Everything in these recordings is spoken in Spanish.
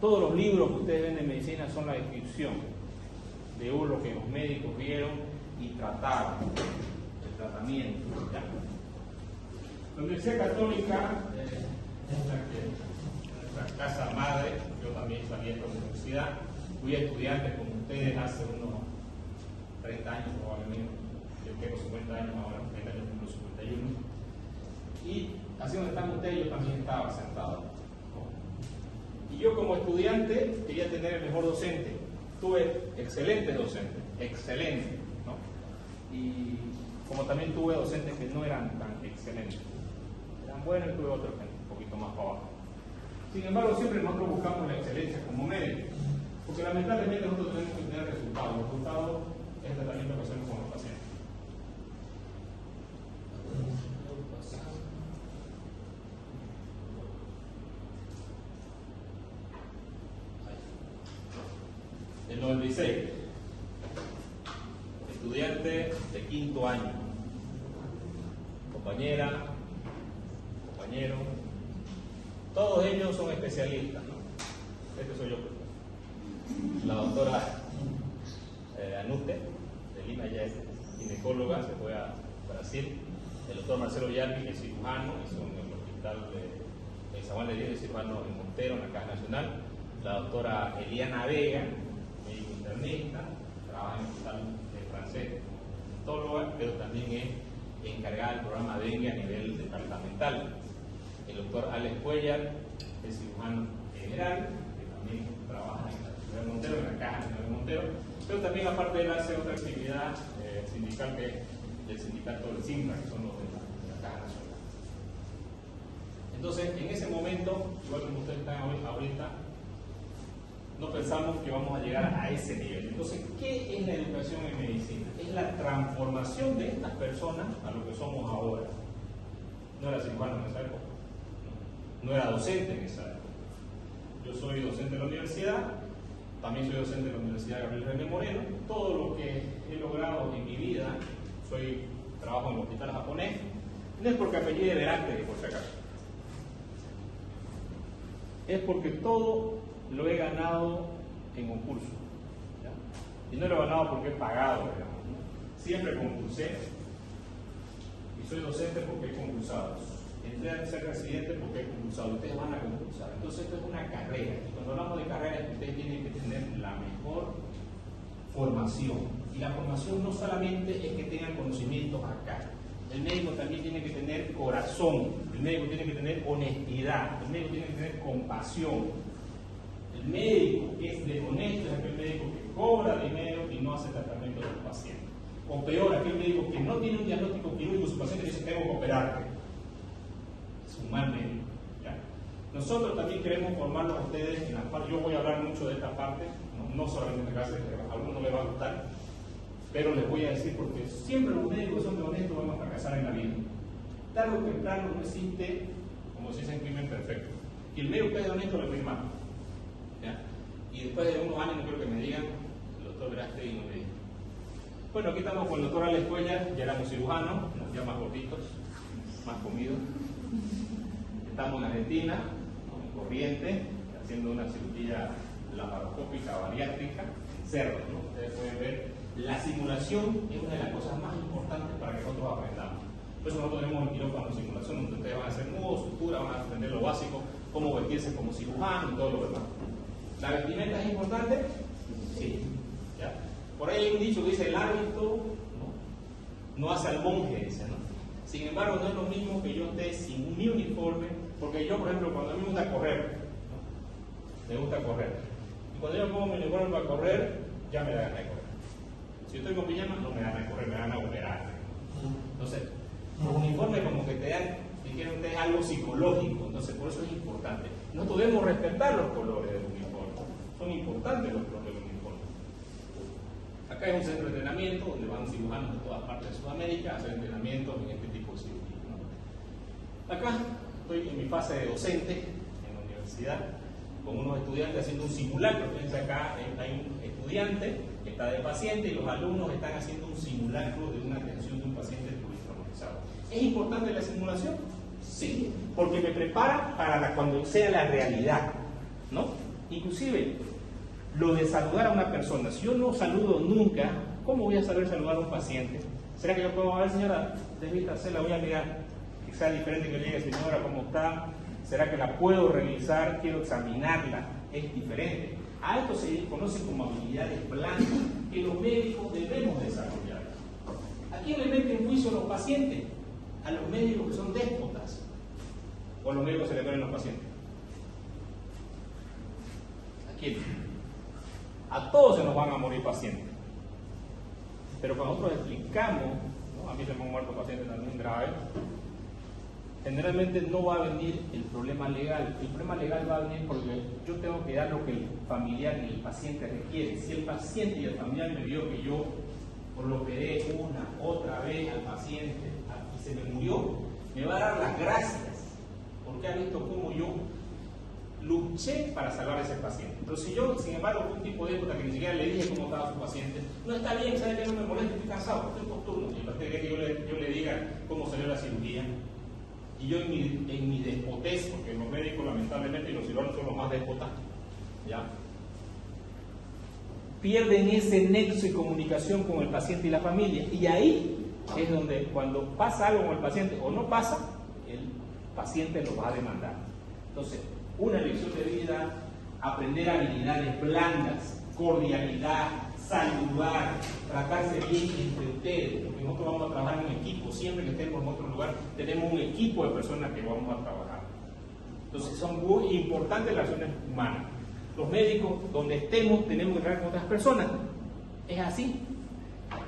Todos los libros que ustedes ven de medicina son la descripción de lo que los médicos vieron y trataron, el tratamiento. ¿Ya? La Universidad Católica es nuestra casa madre. Yo también salí de esta universidad, fui estudiante como ustedes hace unos 30 años probablemente. Yo tengo 50 años ahora, 30 años cumplo 51. Y así donde están ustedes, yo también estaba sentado, ¿no? Y yo como estudiante quería tener el mejor docente. Tuve excelentes docentes, excelentes, ¿no? Y como también tuve docentes que no eran tan excelentes, eran buenos, y tuve otros que un poquito más para abajo. Sin embargo, siempre nosotros buscamos la excelencia como médicos, porque lamentablemente nosotros tenemos que tener resultados. Los resultados es el tratamiento que hacemos con los pacientes. El 96, estudiante de quinto año, compañera, compañero, todos ellos son especialistas, ¿no? Este soy yo. La doctora Anute, de Lima, ya es ginecóloga, se fue a Brasil. El doctor Marcelo Yarvi, que es cirujano, hizo en el hospital de San Juan de Dios, es cirujano en Montero, en la Caja Nacional. La doctora Eliana Vega, médico internista, trabaja en el hospital francés, odontóloga, pero también es encargada del programa dengue a nivel departamental. El doctor Alex Cuellar es cirujano general, que también trabaja en la ciudad de Montero, en la Caja Nacional de Montero, pero también aparte de él hace otra actividad sindical que es del sindicato del CIMPRA, que son los de la Caja Nacional. Entonces, en ese momento, igual como ustedes están ahorita, no pensamos que vamos a llegar a ese nivel. Entonces, ¿qué es la educación en medicina? Es la transformación de estas personas a lo que somos ahora. No era cirujano en esa época, no era docente en esa época. Yo soy docente de la universidad, también soy docente de la Universidad Gabriel René Moreno. Todo lo que he logrado en mi vida, trabajo en el hospital japonés, no es porque apellide Veracruz, por si acaso. Es porque todo lo he ganado en concurso, ¿ya? Y no lo he ganado porque he pagado, digamos, ¿no? Siempre concursé y soy docente porque he concursado. Entré a ser residente porque he concursado. Ustedes van a concursar. Entonces esto es una carrera. Y cuando hablamos de carrera, ustedes tienen que tener la mejor formación. Y la formación no solamente es que tengan conocimientos acá. El médico también tiene que tener corazón. El médico tiene que tener honestidad. El médico tiene que tener compasión. El médico que es deshonesto es aquel médico que cobra dinero y no hace tratamiento del paciente. O peor, aquel médico que no tiene un diagnóstico quirúrgico de su paciente y dice: tengo que operarte. Es un mal médico, ¿ya? Nosotros también queremos formarlos a ustedes en la parte. Yo voy a hablar mucho de esta parte, no solamente en la clase, a algunos les va a gustar, pero les voy a decir porque siempre los médicos son honestos, vamos a fracasar en la vida. Tarde o temprano no existe, como se dice, en crimen perfecto. Y el médico que es honesto le va a ir mal. ¿Ya? Y después de unos años no quiero que me digan, el doctor Verástegui no me diga. Bueno, aquí estamos con el doctor Alex Cuellar, ya éramos cirujanos, ya más gorditos, más comidos. Estamos en Argentina, en Corrientes, haciendo una cirugía laparoscópica bariátrica en cerdos, ¿no? Ustedes pueden ver, la simulación es una de las cosas más importantes para que nosotros aprendamos. Por eso nosotros tenemos el quirófano de simulación, donde ustedes van a hacer nudos, sutura, van a aprender lo básico, cómo vestirse como cirujano y todo lo demás. ¿La vestimenta es importante? Sí. ¿Ya? Por ahí hay un dicho que dice: el hábito no hace al monje, dice, ¿no? Sin embargo, no es lo mismo que yo esté sin mi uniforme, porque yo, por ejemplo, cuando a mí me gusta correr, ¿no? Me gusta correr. Y cuando yo me pongo mi uniforme para correr, ya me da ganas de correr. Si yo estoy con pijama, no me da ganas de correr, me da ganas de operar. Entonces, los uniformes como que te dan, dijeron ustedes, algo psicológico, entonces por eso es importante. No podemos respetar los colores del uniforme, son importantes los colores del uniforme. Acá hay un centro de entrenamiento donde van cirujanos de todas partes de Sudamérica a hacer entrenamientos en este tipo de cirugía, ¿no? Acá estoy en mi fase de docente en la universidad con unos estudiantes haciendo un simulacro. Fíjense, acá hay un estudiante que está de paciente y los alumnos están haciendo un simulacro de una atención de un paciente pluritraumatizado. ¿Es importante la simulación? Sí, porque me prepara para cuando sea la realidad, ¿no? Inclusive, lo de saludar a una persona. Si yo no saludo nunca, ¿cómo voy a saber saludar a un paciente? ¿Será que yo puedo, a ver señora, desvístase, la voy a mirar? Quizá diferente que llegue, señora, ¿cómo está? ¿Será que la puedo revisar? Quiero examinarla. Es diferente. A esto se conocen como habilidades blandas que los médicos debemos desarrollar. ¿A quién le meten juicio a los pacientes? A los médicos que son déspotas. ¿O a los médicos se le ponen los pacientes? ¿A quién? A todos se nos van a morir pacientes. Pero cuando nosotros explicamos, ¿no? A mí se me han muerto pacientes también graves, generalmente no va a venir el problema legal. El problema legal va a venir porque yo tengo que dar lo que el familiar y el paciente requiere. Si el paciente y el familiar me vio que yo lo operé otra vez al paciente y se me murió, me va a dar las gracias porque ha visto cómo yo luché para salvar a ese paciente. Pero si yo, sin embargo, fui un tipo de época que ni siquiera le dije cómo estaba su paciente, no está bien, sabe que no me molesta, estoy cansado, estoy por turno, y aparte de que yo le diga cómo salió la cirugía, y yo en mi despotez, porque los médicos lamentablemente y los cirujanos son los más déspotas, ¿ya? Pierden ese nexo de comunicación con el paciente y la familia, y ahí es donde cuando pasa algo con el paciente o no pasa, el paciente lo va a demandar. Entonces, una lección de vida, aprender habilidades blandas, cordialidad, saludar, tratarse bien entre ustedes, porque nosotros vamos a trabajar en equipo, siempre que estemos en otro lugar, tenemos un equipo de personas que vamos a trabajar. Entonces son muy importantes las relaciones humanas. Los médicos, donde estemos, tenemos que trabajar con otras personas. Es así.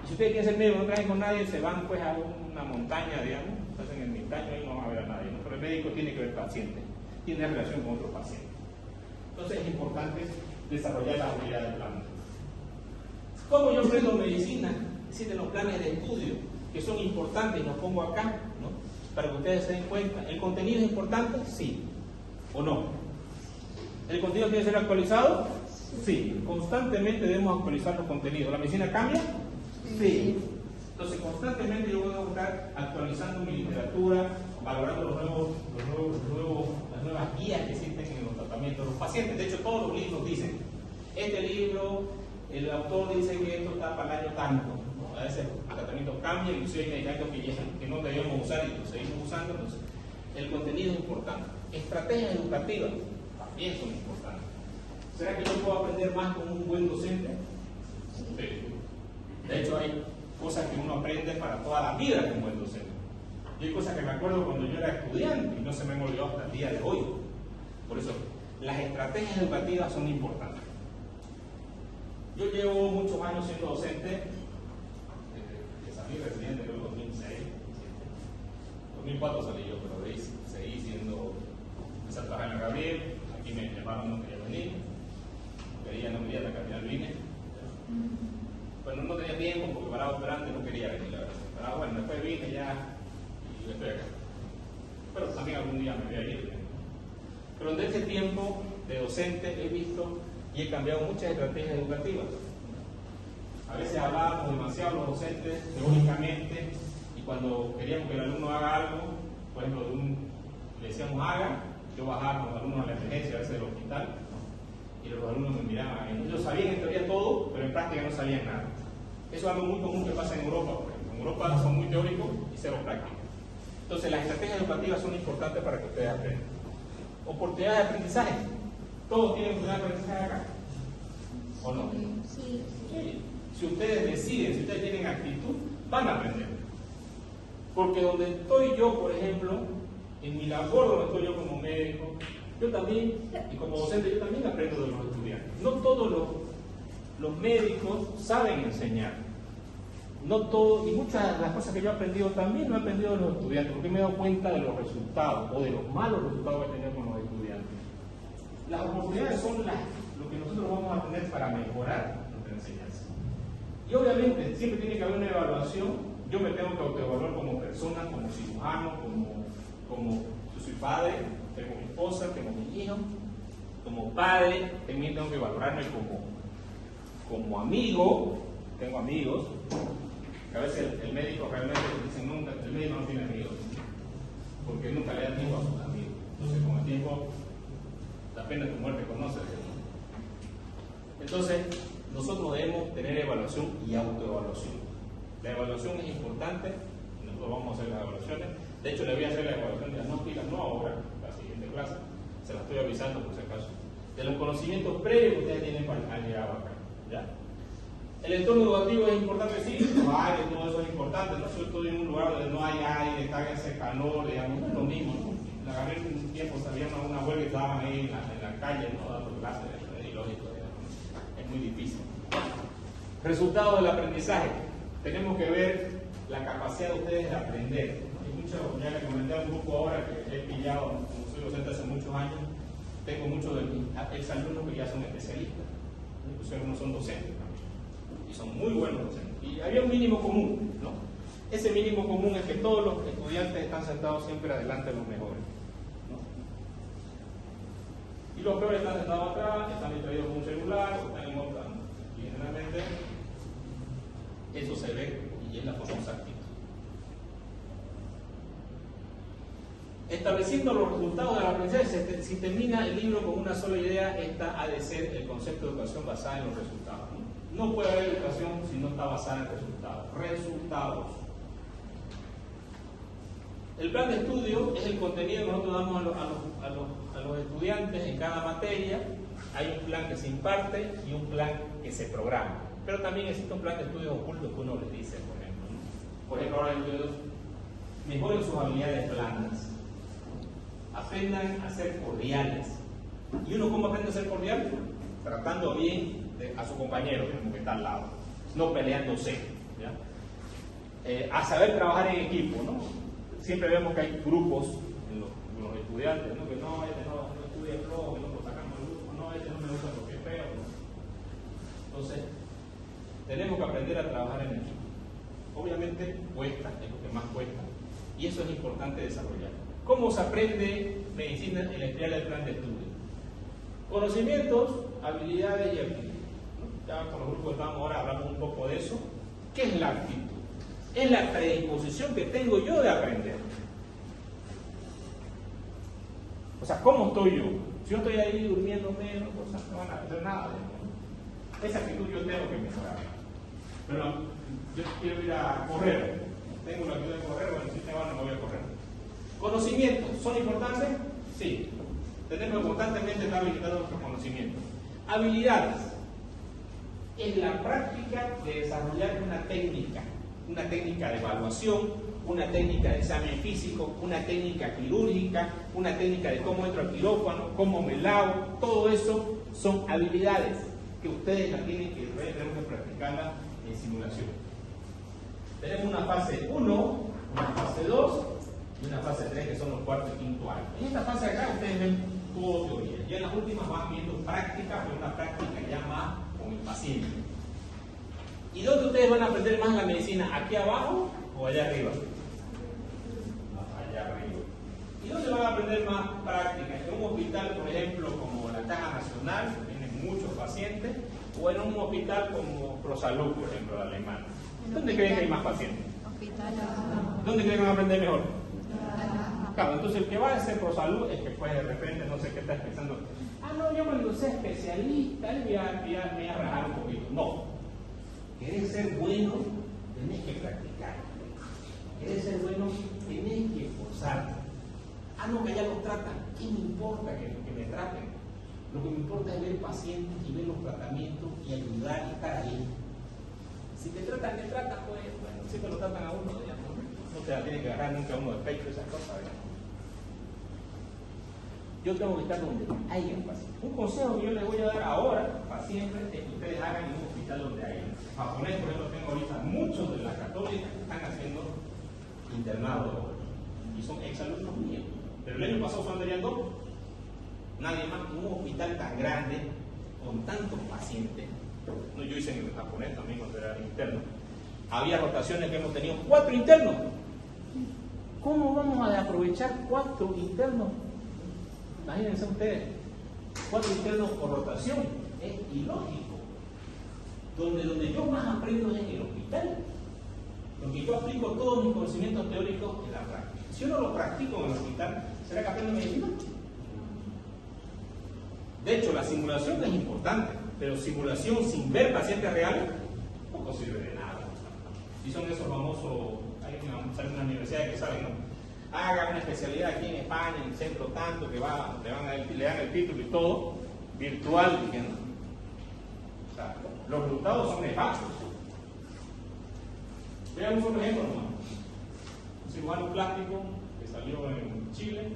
Y si ustedes quieren ser médicos, no trabajan con nadie, se van pues a una montaña, digamos, se hacen en el montaño y no van a ver a nadie, ¿no? Pero el médico tiene que ver paciente, tiene relación con otro paciente. Entonces es importante desarrollar las habilidades blandas. ¿Cómo yo aprendo medicina? Existen los planes de estudio que son importantes y los pongo acá, ¿no? Para que ustedes se den cuenta. ¿El contenido es importante? Sí. ¿O no? ¿El contenido tiene que ser actualizado? Sí. Constantemente debemos actualizar los contenidos. ¿La medicina cambia? Sí. Entonces constantemente yo voy a estar actualizando mi literatura, valorando las nuevas guías que existen en los tratamientos de los pacientes. De hecho, todos los libros dicen, este libro, el autor dice que esto está para el año tanto, ¿no? A veces el tratamiento cambia, inclusive hay medicamentos que no debemos usar y los seguimos usando. Entonces, el contenido es importante. Estrategias educativas también son importantes. ¿Será que yo puedo aprender más con un buen docente? Sí. De hecho, hay cosas que uno aprende para toda la vida con un buen docente. Y hay cosas que me acuerdo cuando yo era estudiante y no se me han olvidado hasta el día de hoy. Por eso, las estrategias educativas son importantes. Yo llevo muchos años siendo docente, salí residente en el 2006, 2004 salí yo, pero de ahí seguí siendo, empecé a trabajar en la Gabriel, aquí me llamaron, no quería venir, no quería, hasta que al final vine. Bueno, no tenía tiempo porque para operante no quería venir, la verdad. Pero bueno, después vine ya y estoy acá. Pero también algún día me voy a ir. Pero en ese tiempo de docente he visto y he cambiado muchas estrategias educativas. A veces hablábamos demasiado los docentes teóricamente y cuando queríamos que el alumno haga algo, por ejemplo, le decíamos haga, yo bajaba con los alumnos a la emergencia, a veces del hospital, ¿no? Y los alumnos me miraban. Ellos sabían en teoría todo, pero en práctica no sabían nada. Eso es algo muy común que pasa en Europa, por ejemplo. En Europa son muy teóricos y cero prácticos. Entonces las estrategias educativas son importantes para que ustedes aprendan. Oportunidades de aprendizaje. ¿Todos tienen oportunidades de aprendizaje acá? ¿O no? Sí. Sí. Si ustedes deciden, si ustedes tienen actitud, van a aprender. Porque donde estoy yo, por ejemplo, en mi labor donde estoy yo como médico, yo también, y como docente, yo también aprendo de los estudiantes. No todos los médicos saben enseñar. No todos, y muchas de las cosas que yo he aprendido también lo he aprendido de los estudiantes, porque me he dado cuenta de los resultados, o de los malos resultados que he tenido con los estudiantes. Las oportunidades son lo que nosotros vamos a tener para mejorar nuestra enseñanza. Y obviamente, siempre tiene que haber una evaluación. Yo me tengo que autoevaluar como persona, como cirujano, como yo soy padre, tengo mi esposa, tengo mi hijo. Como padre, también tengo que valorarme como amigo. Tengo amigos. Que a veces el médico realmente dice nunca, el médico no tiene amigos, porque nunca le da tiempo a sus amigos. Entonces, con el tiempo, la pena de tu muerte conoce. Entonces, nosotros debemos tener evaluación y autoevaluación. La evaluación es importante, nosotros vamos a hacer las evaluaciones. De hecho, le voy a hacer la evaluación diagnóstica, no ahora, la siguiente clase, se la estoy avisando por si acaso, de los conocimientos previos que ustedes tienen para haber llegado acá. ¿Ya? El entorno educativo es importante, sí, los aires, todo eso es importante, ¿no? Si yo estoy en un lugar donde no hay aire, está ese calor, digamos, no es lo mismo, ¿no? La agarré un tiempo, salían a una huelga y estaban ahí en la calle, ¿no? Dando clases, es ilógico, digamos. Es muy difícil. Resultado del aprendizaje. Tenemos que ver la capacidad de ustedes de aprender. Hay muchos, ya les comenté a un grupo ahora que he pillado, como soy docente hace muchos años, tengo muchos de mis exalumnos que ya son especialistas, incluso algunos son docentes también, y son muy buenos docentes. Y había un mínimo común, ¿no? Ese mínimo común es que todos los estudiantes están sentados siempre adelante de los mejores, ¿no? Y los peores están sentados atrás, están distraídos con un celular, o están en otra, ¿no? Y generalmente eso se ve y es la famosa actitud. Estableciendo los resultados del aprendizaje, si termina el libro con una sola idea, esta ha de ser el concepto de educación basada en los resultados. No puede haber educación si no está basada en resultados. Resultados. El plan de estudio es el contenido que nosotros damos a los estudiantes en cada materia. Hay un plan que se imparte y un plan que se programa. Pero también existe un plan de estudios ocultos que uno les dice, por ejemplo, ¿no? Por ejemplo, ahora mejoren sus habilidades blandas. Aprendan a ser cordiales. ¿Y uno cómo aprende a ser cordial? Tratando bien a su compañero, que está al lado, no peleándose, ¿ya? A saber trabajar en equipo, ¿no? Siempre vemos que hay grupos en los estudiantes, ¿no? Que no, este no estudia el flojo, que no lo sacamos del grupo, no, este no me gusta porque es feo, ¿no? Entonces, tenemos que aprender a trabajar en equipo. Obviamente cuesta, es lo que más cuesta, y eso es importante desarrollar. ¿Cómo se aprende medicina en la espiral del plan de estudio? Conocimientos, habilidades y actitudes. Ya con los grupos que estamos ahora hablamos un poco de eso. ¿Qué es la actitud? Es la predisposición que tengo yo de aprender. O sea, ¿cómo estoy yo? Si yo estoy ahí durmiendo menos, cosas no van a hacer nada. ¿No? Esa actitud yo tengo que mejorar. Pero yo quiero ir a correr. Tengo la actitud de correr, bueno, si tengo ganas me voy a correr. ¿Conocimientos son importantes? Sí. Tenemos que constantemente estar visitando nuestros conocimientos. Habilidades. Es la práctica de desarrollar una técnica de evaluación, una técnica de examen físico, una técnica quirúrgica, una técnica de cómo entro al quirófano, cómo me lavo. Todo eso son habilidades que ustedes las tienen que tenemos que practicarlas en simulación. Tenemos una fase 1, una fase 2 y una fase 3 que son los cuarto y quinto años. En esta fase acá ustedes ven todo teoría. Ya en las últimas van viendo práctica, pero una práctica ya más con el paciente. ¿Y dónde ustedes van a aprender más la medicina? ¿Aquí abajo o allá arriba? Allá arriba. ¿Y dónde van a aprender más práctica? ¿En un hospital, por ejemplo, como la Caja Nacional, que tiene muchos pacientes, o en un hospital como ProSalud, por ejemplo, de Alemania? ¿Dónde creen que hay más pacientes? ¿Dónde creen que van a aprender mejor? Claro, entonces el que va a ser ProSalud es que pues de repente no sé qué está pensando. No, yo cuando sea especialista me voy a rajar un poquito. No. ¿Querés ser bueno? Tenés que practicar. ¿Querés ser bueno? Tenés que esforzarte. No, que ya los tratan. ¿Qué me importa que me traten? Lo que me importa es ver pacientes y ver los tratamientos y ayudar y estar ahí. Si te tratan, pues bueno, siempre lo tratan a uno, digamos. No te la tiene que agarrar nunca uno de pecho, esas cosas, digamos. Yo tengo que estar donde haya pacientes. Un consejo que yo les voy a dar ahora, para siempre, es que ustedes hagan en un hospital donde haya. Japonés, por ejemplo, tengo ahorita muchos de las católicas que están haciendo internados y son exalumnos míos. Pero el año pasado solo tenían 2. Nadie más. Un hospital tan grande, con tantos pacientes. No, yo hice en el japonés también cuando era interno. Había rotaciones que hemos tenido 4 internos. ¿Cómo vamos a aprovechar 4 internos? Imagínense ustedes, 4 internos por rotación. Es ilógico. Donde yo más aprendo es en el hospital. Porque yo aplico todos mis conocimientos teóricos en la práctica. Si yo no lo practico en el hospital, ¿será que aprendo medicina? De hecho, la simulación es importante. pero simulación sin ver pacientes reales, poco sirve de nada. Y son esos famosos, salen unas universidades que saben, ¿no? Haga una especialidad aquí en España, en el centro tanto, que le dan el título y todo, virtual, y que no. O sea, los resultados son nefastos. Veamos un ejemplo nomás. Un cirujano plástico que salió en Chile,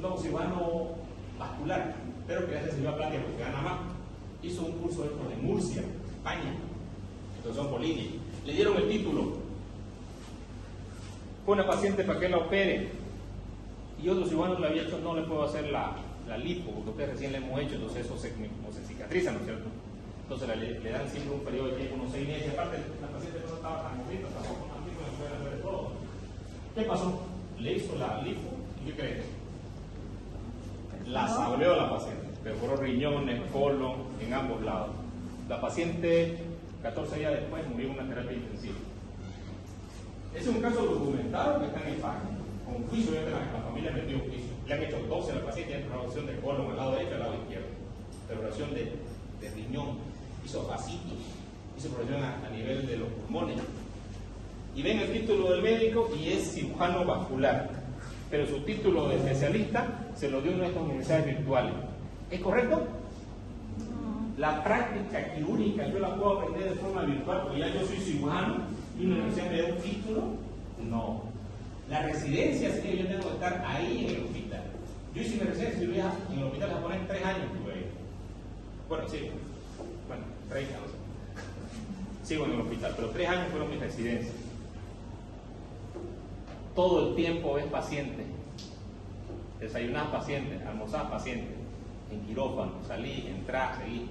no, cirujano vascular, pero que hace cirugía plástica porque gana más. Hizo un curso de esto en Murcia, España, entonces son Bolivia. Le dieron el título. Fue una paciente para que la opere y otros cirujanos le había dicho no le puedo hacer la lipo porque ustedes recién la hemos hecho, entonces eso se cicatriza, ¿no es cierto? Entonces le dan siempre un periodo de tiempo, unos 6 meses, y aparte la paciente no estaba tan bonita, tampoco tan rico, le pueden hacer todo. ¿Qué pasó? Le hizo la lipo y ¿qué crees? La sableó la paciente, perforó riñones, colon, en ambos lados. La paciente 14 días después murió en una terapia intensiva. Ese es un caso documentado que está en España, con juicio, la familia metió un juicio. Le han hecho 12 a la paciente, tiene perforación de colon al lado derecho y al lado izquierdo, perforación de riñón, hizo fascitis, hizo perforación a nivel de los pulmones. Y ven el título del médico y es cirujano vascular, pero su título de especialista se lo dio en nuestras universidades virtuales. ¿Es correcto? La práctica quirúrgica yo la puedo aprender de forma virtual porque ya yo soy cirujano y una universidad me da un título. No. La residencia sí que yo tengo que estar ahí en el hospital. Yo hice mi residencia en el hospital japonés 3 años estuve ahí. Bueno, sí. Bueno, 30 no sé. Sigo en el hospital, pero 3 años fueron mis residencias. Todo el tiempo ves pacientes. Desayunás pacientes, almorzás pacientes. En quirófano, salís, entrás, seguís.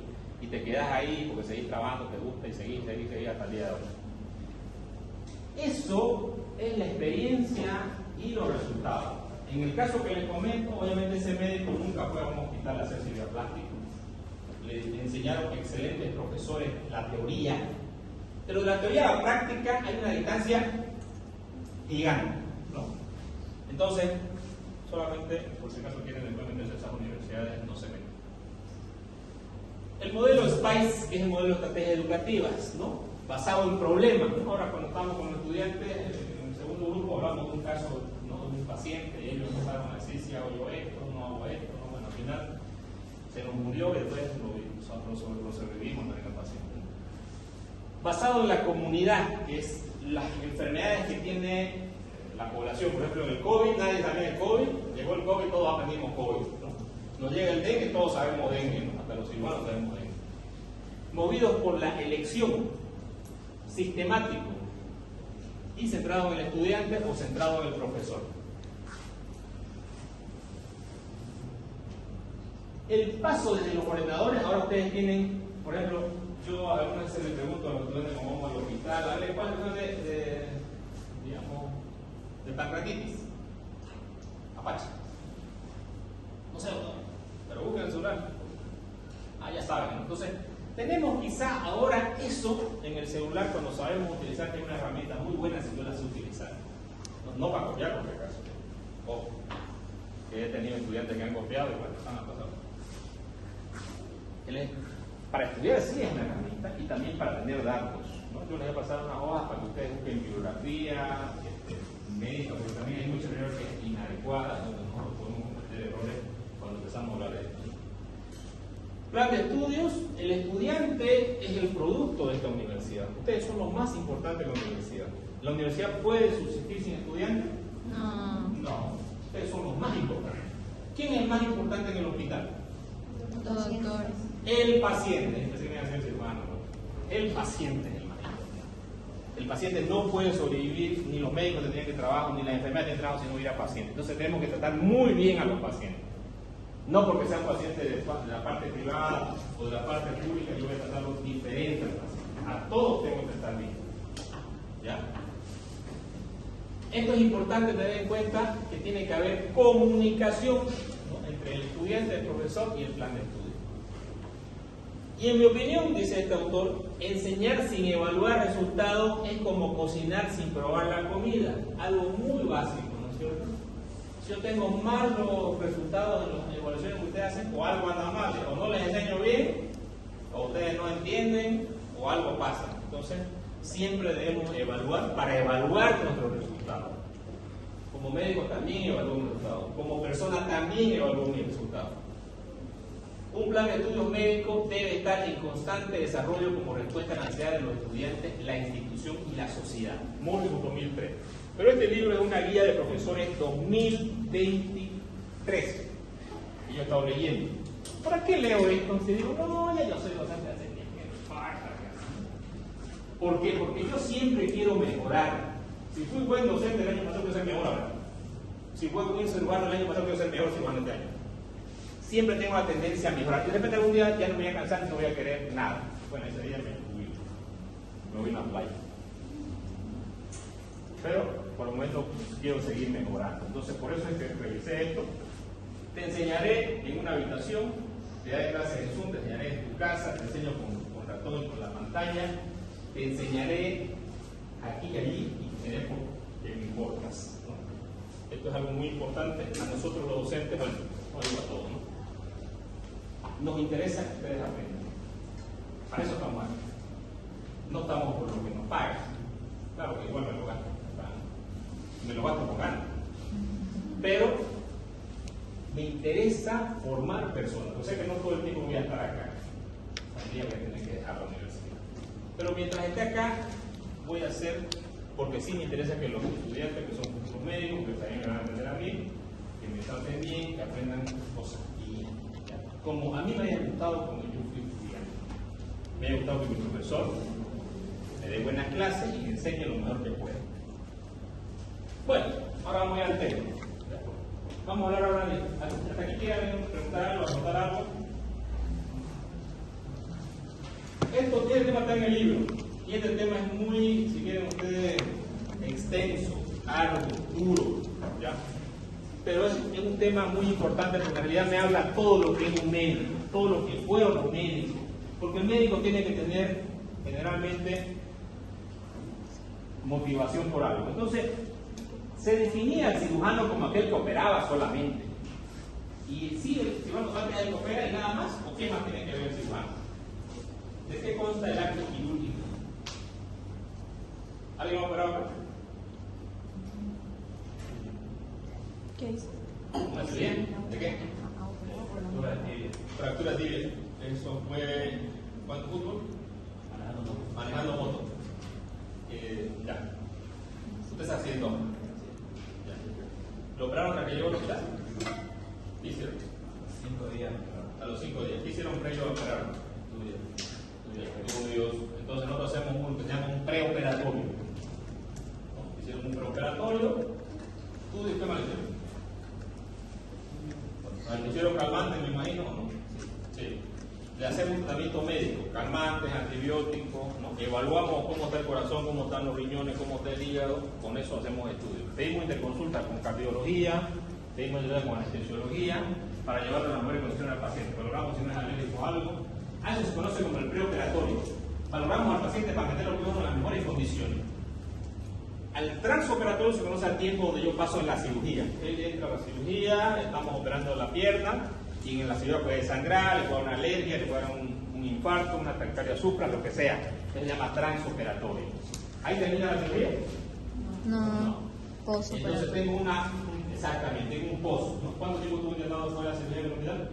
Y te quedás ahí porque seguís trabajando, te gusta y seguís hasta el día de hoy. Eso es la experiencia y los resultados. En el caso que les comento, obviamente ese médico nunca fue a un hospital a hacer cirugía plástica. Le enseñaron excelentes profesores la teoría, pero de la teoría a la práctica hay una distancia gigante, ¿no? Entonces, solamente por si acaso quieren después meterse a esas universidades, no se meten. El modelo SPICE, que es el modelo de estrategias educativas, ¿no? Basado en problemas, ¿no? Ahora cuando estamos con los estudiantes, en el segundo grupo hablamos de un caso, ¿no? De un paciente, y ellos empezaron a decir si hago yo esto, no hago esto, ¿no? Bueno, al final se nos murió y después lo sobrevivimos también al paciente. Basado en la comunidad, que es las enfermedades que tiene la población, por ejemplo en el COVID, nadie sabía el COVID, llegó el COVID, todos aprendimos COVID, ¿no? Nos llega el dengue, todos sabemos dengue, ¿no? Hasta los cirujanos sabemos dengue. Movidos por la elección, sistemático y centrado en el estudiante o centrado en el profesor. El paso desde los ordenadores, ahora ustedes tienen, por ejemplo, yo algunas veces le pregunto a los estudiantes cómo vamos al hospital, a ver cuál es de pancreatitis, Apache. No sé, pero busquen el celular. Ya saben, ¿no? Entonces, tenemos quizá ahora eso en el celular cuando sabemos utilizar, que es una herramienta muy buena si yo la sé utilizar. No para copiar, por si acaso. Ojo, que he tenido estudiantes que han copiado y bueno, están a pasar. Para estudiar sí es una herramienta y también para tener datos, ¿no? Yo les voy a pasar unas hojas para que ustedes busquen bibliografía médica, porque también hay mucha bibliografía que es inadecuada, donde no podemos cometer errores cuando empezamos a hablar de esto. Plan de estudios, el estudiante es el producto de esta universidad. Ustedes son los más importantes de la universidad. ¿La universidad puede subsistir sin estudiantes? No. Ustedes son los más importantes. ¿Quién es el más importante en el hospital? Los doctores. El paciente. Este sí me hace el cirujano, ¿no? El paciente es el más importante. El paciente no puede sobrevivir, ni los médicos tendrían que trabajar, ni las enfermeras tendrían que trabajar si no hubiera paciente. Entonces tenemos que tratar muy bien a los pacientes. No porque sean pacientes de la parte privada o de la parte pública, yo voy a tratarlos diferente al paciente. A todos tengo que tratar bien. ¿Ya? Esto es importante tener en cuenta que tiene que haber comunicación, ¿no? Entre el estudiante, el profesor y el plan de estudio. Y en mi opinión, dice este autor, enseñar sin evaluar resultados es como cocinar sin probar la comida. Algo muy básico, ¿no es cierto? Si yo tengo malos resultados de las evaluaciones que ustedes hacen, o algo anda mal, o no les enseño bien, o ustedes algo pasa. Entonces, siempre debemos evaluar para evaluar nuestros resultados. Como médico también evalúo mis resultados. Como persona también evalúo mis resultados. Un plan de estudios médicos debe estar en constante desarrollo como respuesta a la necesidad de los estudiantes, la institución y la sociedad. Morrison 2003. Pero este libro es una guía de profesores 2023. Y yo he estado leyendo. ¿Para qué leo esto? Si digo, no, ya yo soy docente hace tiempo. ¿Por qué? Porque yo siempre quiero mejorar. Si fui buen docente el año pasado, quiero ser mejor ahora. Si fui buen cirujano el año pasado, quiero ser mejor cirujano este año. Siempre tengo la tendencia a mejorar. Y de repente algún día ya no me voy a cansar y no voy a querer nada. Bueno, ese día me jubilo. Me voy a la playa. Pero por el momento quiero seguir mejorando. Entonces por eso es que revisé esto. Te enseñaré en una habitación, te daré clases en Zoom, te enseñaré en tu casa, te enseño con ratón y con la pantalla, te enseñaré aquí y allí y te enseñaré en mi podcast, ¿no? Esto es algo muy importante a nosotros los docentes, bueno, no digo a todos, ¿no? Nos interesa que ustedes aprendan. Para eso estamos aquí. No estamos por lo que nos pagan. Claro que igual me lo gasto. Me lo gasto con ganas. Pero me interesa formar personas. O sea que no todo el tiempo voy a estar acá. Algún día voy a tener que dejar la universidad. Pero mientras esté acá, voy a hacer, porque sí me interesa que los estudiantes que son futuros médicos, que también me van a aprender a mí, que me traten bien, que aprendan cosas. Y como a mí me haya gustado cuando yo fui estudiante, me haya gustado que mi profesor me dé buenas clases y me enseñe lo mejor que pueda. Bueno, ahora vamos a ir al tema. Vamos a hablar ahora de. ¿Hasta aquí quieran preguntar algo, anotar algo? Este tema está en el libro. Y este tema es muy, si quieren ustedes, extenso, largo, duro, ¿ya? Pero es un tema muy importante porque en realidad me habla todo lo que es un médico, todo lo que fueron los médicos. Porque el médico tiene que tener generalmente motivación por algo. Entonces, se definía el cirujano como aquel que operaba solamente. Y si el cirujano solamente es el que opera y nada más, ¿o qué más tiene que ver el cirujano? ¿De qué consta el acto quirúrgico? ¿Alguien ha operado acá? ¿Qué es? ¿Una cirugía? ¿De qué? Fractura tibia. Eso fue. ¿Cuánto fútbol? Manejando moto. Ya. Usted se accidentó. ¿Lo operaron a que llegó al hospital? ¿Qué hicieron? 5 días. A los 5 días. ¿Qué hicieron previo a operar? Estudios. Entonces nosotros hacemos un que se llama un preoperatorio. ¿No? Hicieron un preoperatorio. ¿Estudios qué más hicieron? ¿Le hicieron calmantes, me imagino, o no? Sí. Le hacemos un tratamiento médico, calmantes, antibióticos, ¿no? Evaluamos cómo está el corazón, cómo están los riñones, cómo está el hígado, con eso hacemos estudios. Pedimos interconsulta con cardiología, pedimos ayuda con anestesiología, para llevarlo a la mejor condición al paciente. Valoramos si no es alérgico o algo. A eso se conoce como el preoperatorio. Valoramos al paciente para meterlo en las mejores condiciones. Al transoperatorio se conoce al tiempo donde yo paso en la cirugía. Él entra a la cirugía, estamos operando la pierna, y en la cirugía puede sangrar, le puede dar una alergia, le puede dar un infarto, una taquicardia supra, lo que sea. Eso se llama transoperatorio. ¿Ahí termina la cirugía? No. Postoperatorio. Entonces tengo exactamente, tengo un post. ¿No? ¿Cuánto tiempo estuvo internado después de la cirugía del hospital?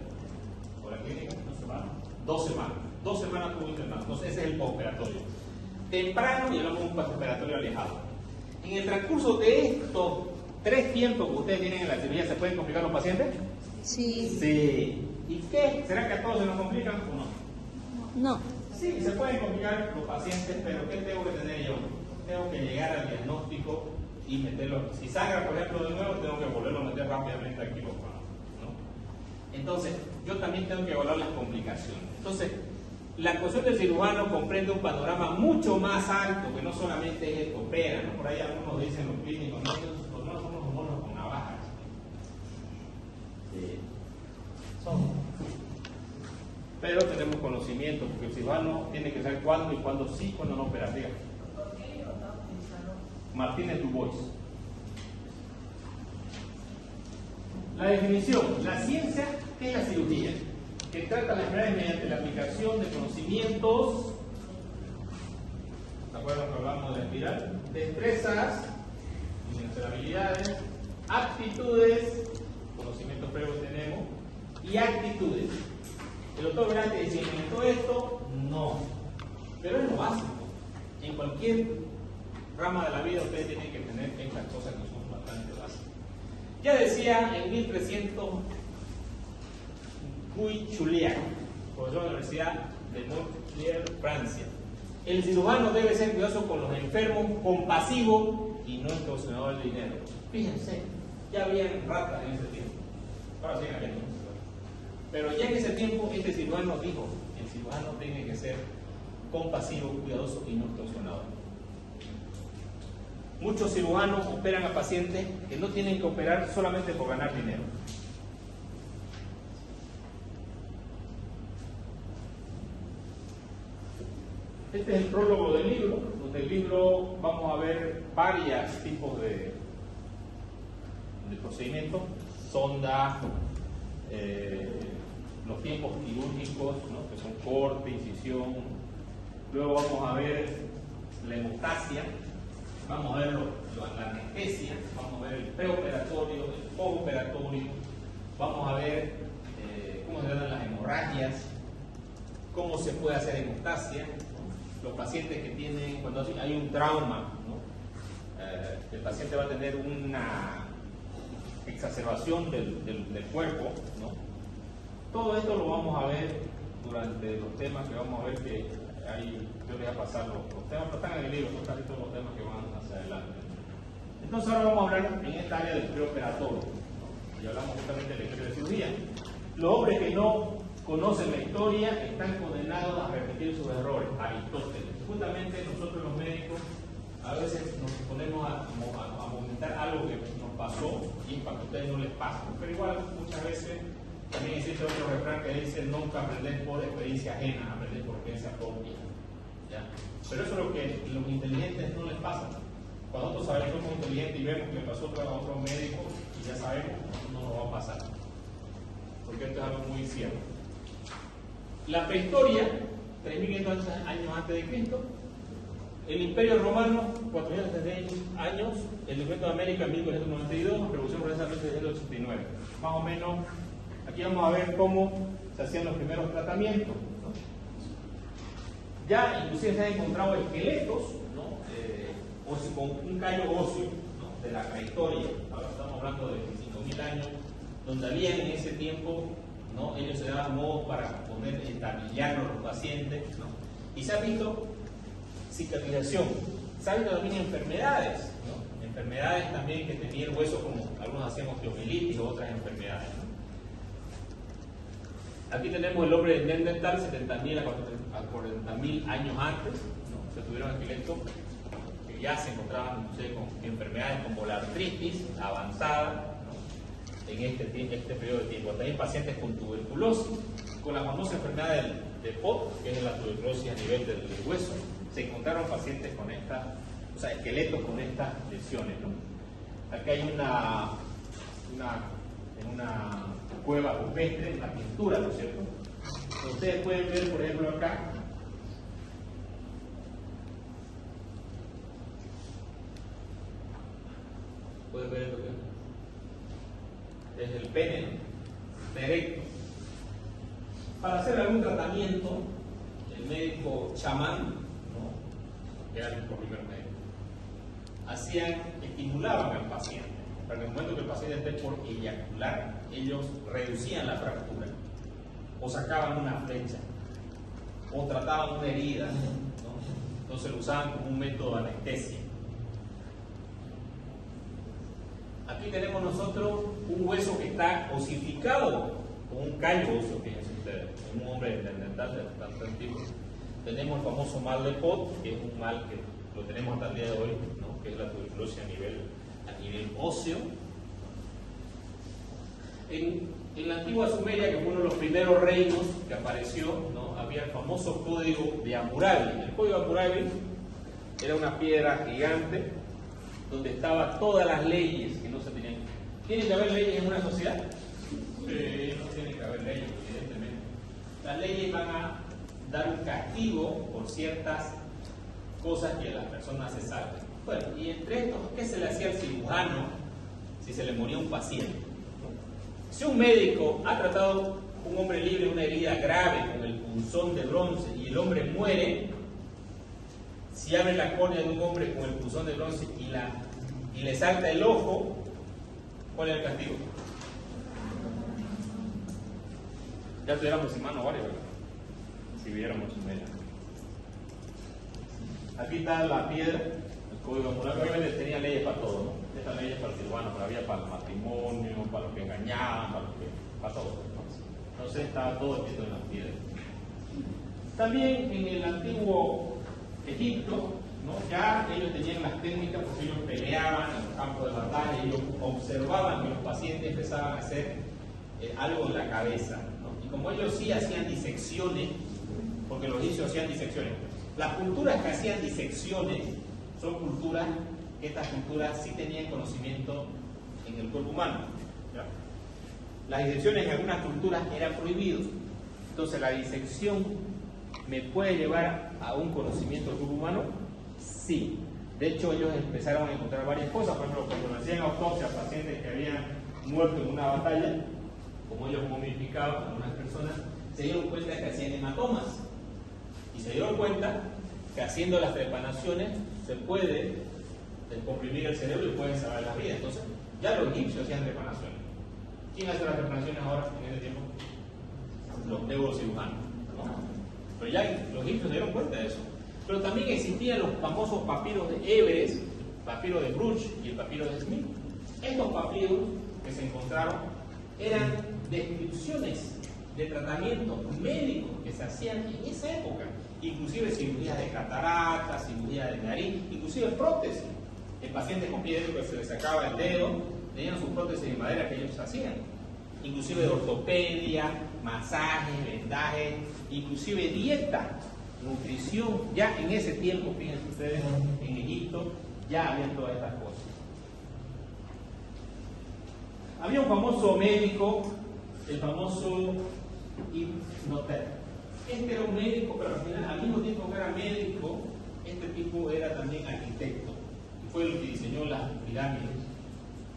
¿Por la clínica? 2 semanas. 2 semanas. 2 semanas estuvo internado. Entonces ese es el postoperatorio. Temprano y hablamos de un postoperatorio alejado. En el transcurso de estos 3 tiempos que ustedes tienen en la cirugía, ¿se pueden complicar los pacientes? Sí. Sí. ¿Y qué? ¿Será que a todos se nos complican o no? No. Sí, se pueden complicar los pacientes, pero ¿qué tengo que tener yo? Tengo que llegar al diagnóstico y meterlo. Si sangra, por ejemplo, de nuevo, tengo que volverlo a meter rápidamente al quirófano, ¿no? Entonces, yo también tengo que evaluar las complicaciones. Entonces, la actuación del cirujano comprende un panorama mucho más alto, que no solamente es el que opera, ¿no? Por ahí algunos dicen los clínicos, no, no somos monos con navajas. Sí. Pero tenemos conocimiento, porque el cirujano tiene que saber cuándo y cuándo sí, cuándo no operar. Diga. Martínez Dubois. La definición. La ciencia es la cirugía, que trata las enfermedades mediante la aplicación de conocimientos acuerdan que hablamos de la espiral? Destrezas, habilidades, aptitudes, conocimientos previos tenemos, y actitudes. El doctor Velázquez dice, ¿inventó esto? No. Pero es lo básico. En cualquier rama de la vida ustedes tienen que tener estas cosas que son bastante básicas. Ya decía en 1300 Guy Chauliac, profesor de la Universidad de Montpellier, Francia: el cirujano debe ser cuidadoso con los enfermos, compasivo y no extorsionador del dinero. Fíjense, ya habían ratas en ese tiempo. Ahora sí había, ¿no? Pero ya en ese tiempo este cirujano dijo, el cirujano tiene que ser compasivo, cuidadoso y no extorsionador. Muchos cirujanos operan a pacientes que no tienen que operar solamente por ganar dinero. Este es el prólogo del libro, donde el libro vamos a ver varios tipos de procedimientos, sonda, los tiempos quirúrgicos, ¿no? Que son corte, incisión. Luego vamos a ver la hemostasia, vamos a ver la anestesia, vamos a ver el preoperatorio, el postoperatorio, vamos a ver cómo se dan las hemorragias, cómo se puede hacer hemostasia, ¿no? Los pacientes que tienen, cuando hay un trauma, ¿no? El paciente va a tener una exacerbación del cuerpo, ¿no? Todo esto lo vamos a ver durante los temas que vamos a ver, que ahí yo les voy a pasar los temas, pero están en el libro, son casi todos los temas que van hacia adelante. Entonces ahora vamos a hablar en esta área del preoperatorio, ¿no? Y hablamos justamente de la historia de cirugía. Los hombres que no conocen la historia están condenados a repetir sus errores. Aristóteles. Justamente nosotros los médicos a veces nos ponemos a comentar algo que nos pasó y para que a ustedes no les pase, pero igual muchas veces también existe otro refrán que dice: nunca aprender por experiencia ajena, aprender por experiencia propia. ¿Ya? Pero eso es lo que a los inteligentes no les pasa. Cuando nosotros sabemos que somos inteligentes y vemos que le pasó a otro médico y ya sabemos, no nos va a pasar, porque esto es algo muy cierto. La prehistoria, 3500 años antes de Cristo, el Imperio Romano, 476 años, el descubrimiento de América en 1492, Revolución Francesa en 1789. Más o menos, aquí vamos a ver cómo se hacían los primeros tratamientos, ¿no? Ya inclusive se han encontrado esqueletos, ¿no? Con un callo óseo, ¿no? De la prehistoria. Ahora estamos hablando de 25.000 años, donde había en ese tiempo, ¿no? Ellos se daban modos para poder entablillar a los pacientes, ¿no? Y se ha visto cicatrización, se ha visto también enfermedades, ¿no? Enfermedades también que tenían huesos, como algunos hacían osteomielitis o otras enfermedades, ¿no? Aquí tenemos el hombre de Neandertal, 70.000 a 40.000 años antes, ¿no? Se tuvieron esqueletos que ya se encontraban, no sé, con enfermedades como la artritis avanzada, ¿no? En este periodo de tiempo. También pacientes con tuberculosis, con la famosa enfermedad de Pott, que es la tuberculosis a nivel del hueso. Se encontraron pacientes con esqueletos con estas lesiones, ¿no? Aquí hay en una cueva rupestre, una pintura, ¿no es cierto? Ustedes pueden ver, por ejemplo, acá, pueden ver esto que es el pene erecto. Para hacer algún tratamiento, el médico chamán, ¿no? Que era el primer médico, estimulaban al paciente, para que en el momento que el paciente esté por eyacular, ellos reducían la fractura, o sacaban una flecha, o trataban una herida, ¿no? Entonces lo usaban como un método de anestesia. Aquí tenemos nosotros un hueso que está osificado con un callo óseo, fíjense ustedes, en un hombre de Neandertal de tanto antiguo. Tenemos el famoso mal de Pott, que es un mal que lo tenemos hasta el día de hoy, ¿no? Que es la tuberculosis a nivel óseo. En la antigua Sumeria, que fue uno de los primeros reinos que apareció, ¿no? Había el famoso código de Hammurabi. El código de Hammurabi era una piedra gigante donde estaban todas las leyes que no se tenían. ¿Tiene que haber leyes en una sociedad? Sí, no tiene que haber leyes, evidentemente. Las leyes van a dar un castigo por ciertas cosas que las personas se salvan. Bueno, y entre estos, ¿qué se le hacía al cirujano si se le moría un paciente? Si un médico ha tratado a un hombre libre una herida grave con el punzón de bronce y el hombre muere, si abre la córnea de un hombre con el punzón de bronce y le salta el ojo, ¿cuál es el castigo? Ya estuviéramos sin mano varios, ¿verdad? Si viéramos en ella. Aquí está la piedra, el código moral. Obviamente tenía leyes para todo, ¿no? Estas leyes para el cirujano, pero había para el matrimonio, para los que engañaban, para todo, ¿no? Entonces estaba todo escrito en las piedras. También en el antiguo Egipto, ¿no? Ya ellos tenían las técnicas porque ellos peleaban en los campos de batalla, ellos observaban que los pacientes empezaban a hacer algo en la cabeza, ¿no? Y como ellos sí hacían disecciones, porque los egipcios hacían disecciones, las culturas que hacían disecciones son culturas que estas culturas sí tenían conocimiento en el cuerpo humano, ¿ya? Las disecciones en algunas culturas eran prohibidas, entonces la disección ¿me puede llevar a un conocimiento del cuerpo humano? Sí. De hecho, ellos empezaron a encontrar varias cosas. Por ejemplo, cuando hacían autopsia a pacientes que habían muerto en una batalla, como ellos momificaban a algunas personas, se dieron cuenta que hacían hematomas. Y se dieron cuenta que haciendo las trepanaciones se puede descomprimir el cerebro y pueden salvar las vidas. Entonces, ya los egipcios hacían trepanaciones. ¿Quién hace las trepanaciones ahora, en este tiempo? Los neurocirujanos, ¿no? Pero ya los egipcios se dieron cuenta de eso. Pero también existían los famosos papiros de Everest, el papiro de Bruch y el papiro de Smith. Estos papiros que se encontraron eran descripciones de tratamientos médicos que se hacían en esa época, inclusive cirugías de catarata, cirugía de nariz, inclusive prótesis. El paciente con pie que se le sacaba el dedo, tenían sus prótesis de madera que ellos hacían, inclusive de ortopedia, masajes, vendajes, inclusive dieta, nutrición. Ya en ese tiempo, fíjense ustedes, en Egipto ya habían todas estas cosas. Había un famoso médico, el famoso Ibn Noter. Este era un médico, pero al final, al mismo tiempo que era médico, este tipo era también arquitecto. Y fue el que diseñó las pirámides.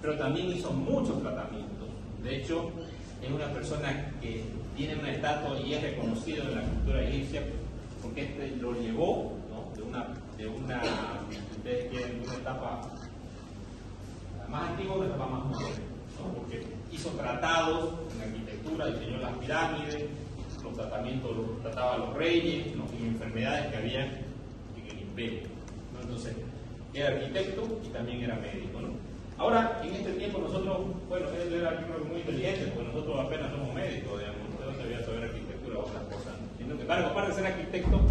Pero también hizo muchos tratamientos. De hecho, es una persona que tiene una estatua y es reconocido en la cultura egipcia porque este lo llevó, ¿no? de una si ustedes quieren, una etapa más antigua, una etapa más moderna, ¿no? Porque hizo tratados en arquitectura, diseñó las pirámides, los tratamientos los trataba a los reyes, ¿no? Y enfermedades que había en el imperio, ¿no? Entonces, era arquitecto y también era médico, ¿no? Ahora, en este tiempo nosotros, bueno, él era muy inteligente, porque nosotros apenas somos médicos, digamos, nosotros debíamos saber arquitectura o otras cosas. Sin embargo, aparte de ser arquitecto,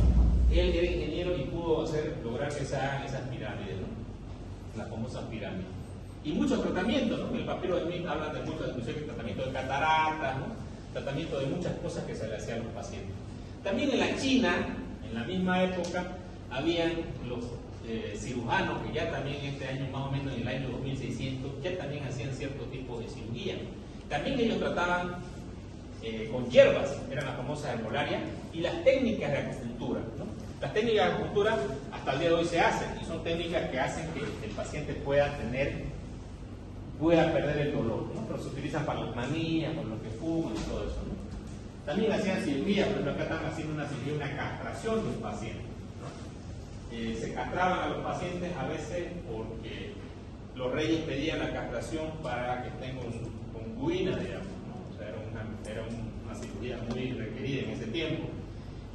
él era ingeniero y pudo lograr que se hagan esas pirámides, ¿no? Las famosas pirámides. Y muchos tratamientos, ¿no? En el papiro de Smith habla de muchos, inclusive tratamiento de cataratas, ¿no? Tratamiento de muchas cosas que se le hacían a los pacientes. También en la China, en la misma época, habían los cirujanos que ya también este año, más o menos en el año 2600, ya también hacían cierto tipo de cirugía. También ellos trataban con hierbas, eran las famosas herbolaria, y las técnicas de acupuntura, ¿no? Las técnicas de acupuntura hasta el día de hoy se hacen, y son técnicas que hacen que el paciente pueda perder el dolor, ¿no? Pero se utilizan para las manías, para los que fuman y todo eso, ¿no? También hacían cirugía, pero acá están haciendo una cirugía, una castración de un paciente, ¿no? Se castraban a los pacientes a veces porque los reyes pedían la castración para que estén con sus concubinas, digamos, ¿no? O sea, era una cirugía muy requerida en ese tiempo.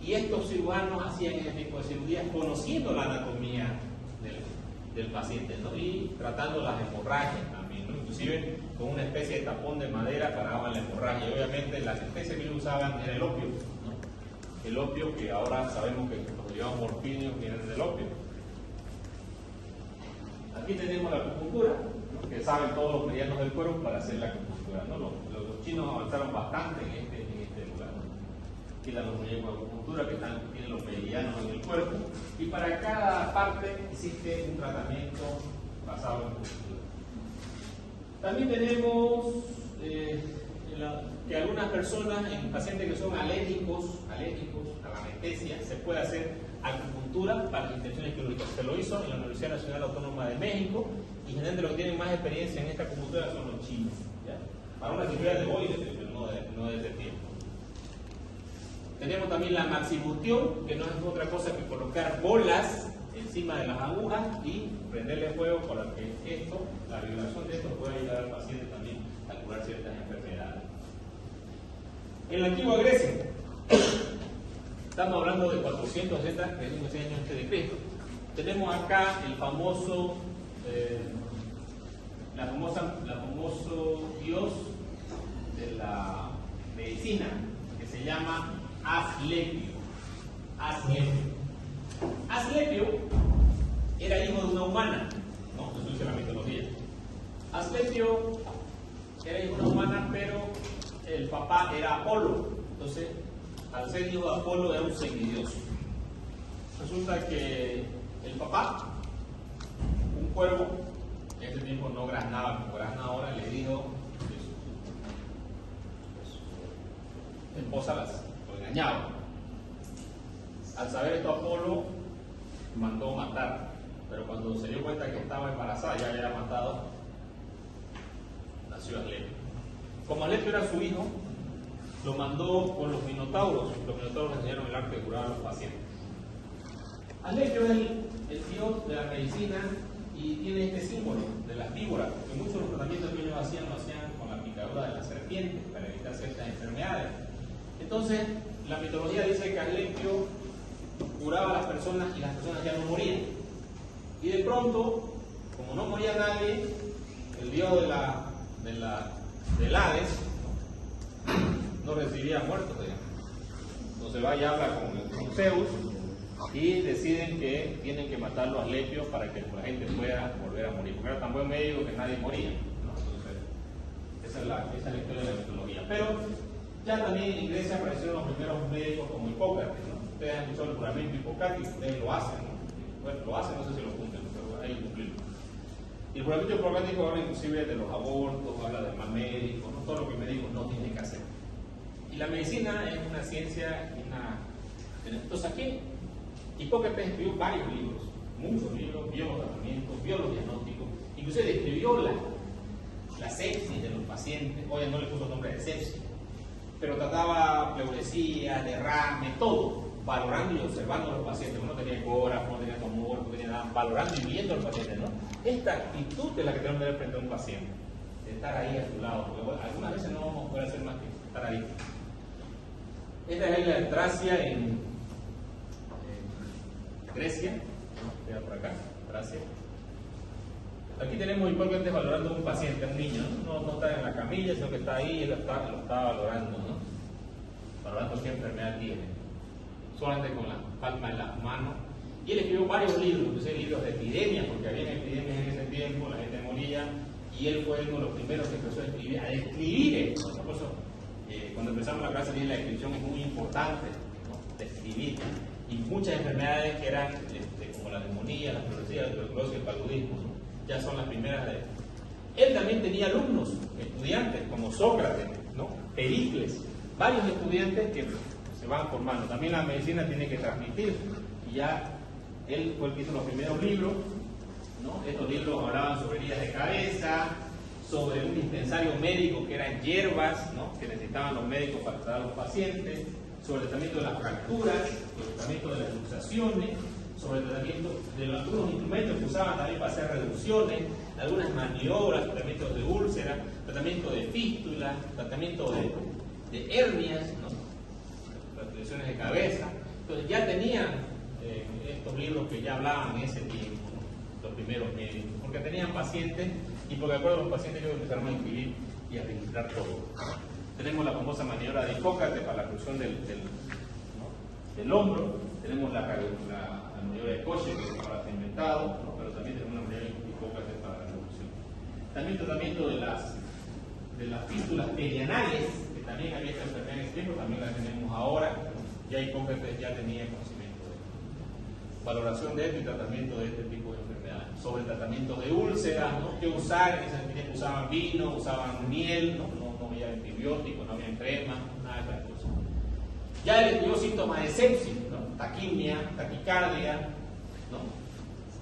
Y estos cirujanos hacían ese tipo de cirugías conociendo la anatomía del paciente, ¿no? Y tratando las hemorragias también, ¿no? Inclusive con una especie de tapón de madera paraban la hemorragia. Y obviamente las especies que ellos usaban era el opio, ¿no? El opio, que ahora sabemos que los llevan morfinos, vienen del opio. Aquí tenemos la acupuntura, ¿no? Que saben todos los meridianos del cuerpo para hacer la acupuntura, ¿no? Los chinos avanzaron bastante en este lugar, ¿no? Aquí están los muñecos de acupuntura que tienen los meridianos en el cuerpo, y para cada parte existe un tratamiento basado en acupuntura. También tenemos que algunas personas, en pacientes que son alérgicos a la anestesia, se puede hacer acupuntura para las intenciones quirúrgicas. Se lo hizo en la Universidad Nacional Autónoma de México y generalmente los que tienen más experiencia en esta acupuntura son los chinos, ¿ya? Para una cirugía de hoy, pero no de ese tiempo. Tenemos también la maxibustión, que no es otra cosa que colocar bolas encima de las agujas y prenderle fuego para que esto, la vibración de esto, pueda ayudar al paciente también a curar ciertas enfermedades. En la antigua Grecia, estamos hablando de 460 años antes de Cristo, tenemos acá el famoso, la famoso dios de la medicina, que se llama Asclepio. Asclepio era hijo de una humana, ¿no? Eso dice la mitología. Asclepio era hijo de una humana, pero el papá era Apolo. Entonces, al ser hijo de Apolo, era un semidioso. Resulta que el papá, un cuervo, en ese tiempo no graznaba como grazna ahora, le dijo que su esposa lo engañaba. Al saber esto, Apolo mandó matar, pero cuando se dio cuenta que estaba embarazada, ya había matado, nació Asclepio. Como Asclepio era su hijo, lo mandó con los minotauros. Los minotauros enseñaron el arte de curar a los pacientes. Asclepio es el dios de la medicina y tiene este símbolo de las víboras, porque muchos de los tratamientos que ellos hacían lo hacían con la picadura de la serpiente para evitar ciertas enfermedades. Entonces, la mitología dice que Asclepio curaba a las personas y las personas ya no morían. Y de pronto, como no moría nadie, el dios del Hades no recibía muertos, digamos. Entonces va y habla con Zeus y deciden que tienen que matarlo a Asclepio para que la gente pueda volver a morir, porque era tan buen médico que nadie moría, ¿no? Entonces, esa es la historia de la mitología. Pero ya también en Grecia aparecieron los primeros médicos como Hipócrates, ¿no? Ustedes han escuchado el juramento hipocrático, ustedes lo hacen, ¿no? Bueno, lo hacen, no sé si lo cumplen, pero hay que cumplirlo. Y el juramento hipocrático habla inclusive de los abortos, habla del mal médico, ¿no? Todo lo que el médico no tiene que hacer. Y la medicina es una ciencia, entonces aquí Hipócrates escribió varios libros, muchos libros, vio los tratamientos, vio los diagnósticos, inclusive describió la sepsis de los pacientes. Hoy no le puso nombre de sepsis, pero trataba pleuresía, derrame, todo, valorando y observando a los pacientes. Uno tenía ecógrafo, no tenía tumor, no tenía nada, valorando y viendo al paciente, ¿no? Esta actitud es la que tenemos que ver frente a un paciente, de estar ahí a su lado, porque bueno, algunas veces no vamos a poder hacer más que estar ahí. Esta es la isla de Tracia en Grecia, ¿no? Queda por acá, Tracia. Aquí tenemos Hipócrates valorando a un paciente, a un niño, no está en la camilla, sino que está ahí y lo está valorando, ¿no? Valorando qué enfermedad tiene, solamente con la palma de las manos. Y él escribió varios libros, inclusive libros de epidemias, porque había epidemias en ese tiempo, la gente moría, y él fue uno de los primeros que empezó a describir esto, ¿no? Por eso, cuando empezamos la clase, la descripción es muy importante, ¿no? Describir. Y muchas enfermedades que eran como la neumonía, la pleuresía, la tuberculosis, el paludismo, ¿no? Ya son las primeras de... Él también tenía alumnos, estudiantes, como Sócrates, ¿no? Pericles, varios estudiantes que se van formando. También la medicina tiene que transmitir, y ya él fue el que hizo los primeros libros, ¿no? Estos libros hablaban sobre heridas de cabeza, sobre un dispensario médico que eran hierbas, ¿no? Que necesitaban los médicos para tratar a los pacientes, sobre el tratamiento de las fracturas, sobre el tratamiento de las luxaciones, sobre el tratamiento de algunos instrumentos que usaban también para hacer reducciones, algunas maniobras, tratamientos de úlceras, tratamiento de fístulas, tratamiento de hernias, ¿no? Las lesiones de cabeza. Entonces ya tenían estos libros que ya hablaban en ese tiempo, ¿no? Los primeros médicos, porque tenían pacientes y porque de acuerdo a los pacientes ellos empezaron a escribir y a registrar todo. Tenemos la famosa maniobra de Hipócrates para la fusión del hombro, tenemos la maniobra de Koche, que es para el inventado, ¿no? Pero también tenemos una maniobra de Hipócrates para la reducción. También tratamiento de las fístulas perianales, que también había esta enfermedad en ese tiempo, también la tenemos ahora. Ya Hipócrates ya tenía conocimiento de esto. Valoración de esto y tratamiento de este tipo de enfermedades. Sobre el tratamiento de úlceras, ¿no? ¿Qué usar? En ese tiempo usaban vino, usaban miel, no había antibióticos, no había crema, nada de esas cosas. Ya él escribió síntomas de sepsis, ¿no? taquimia, taquicardia, ¿no?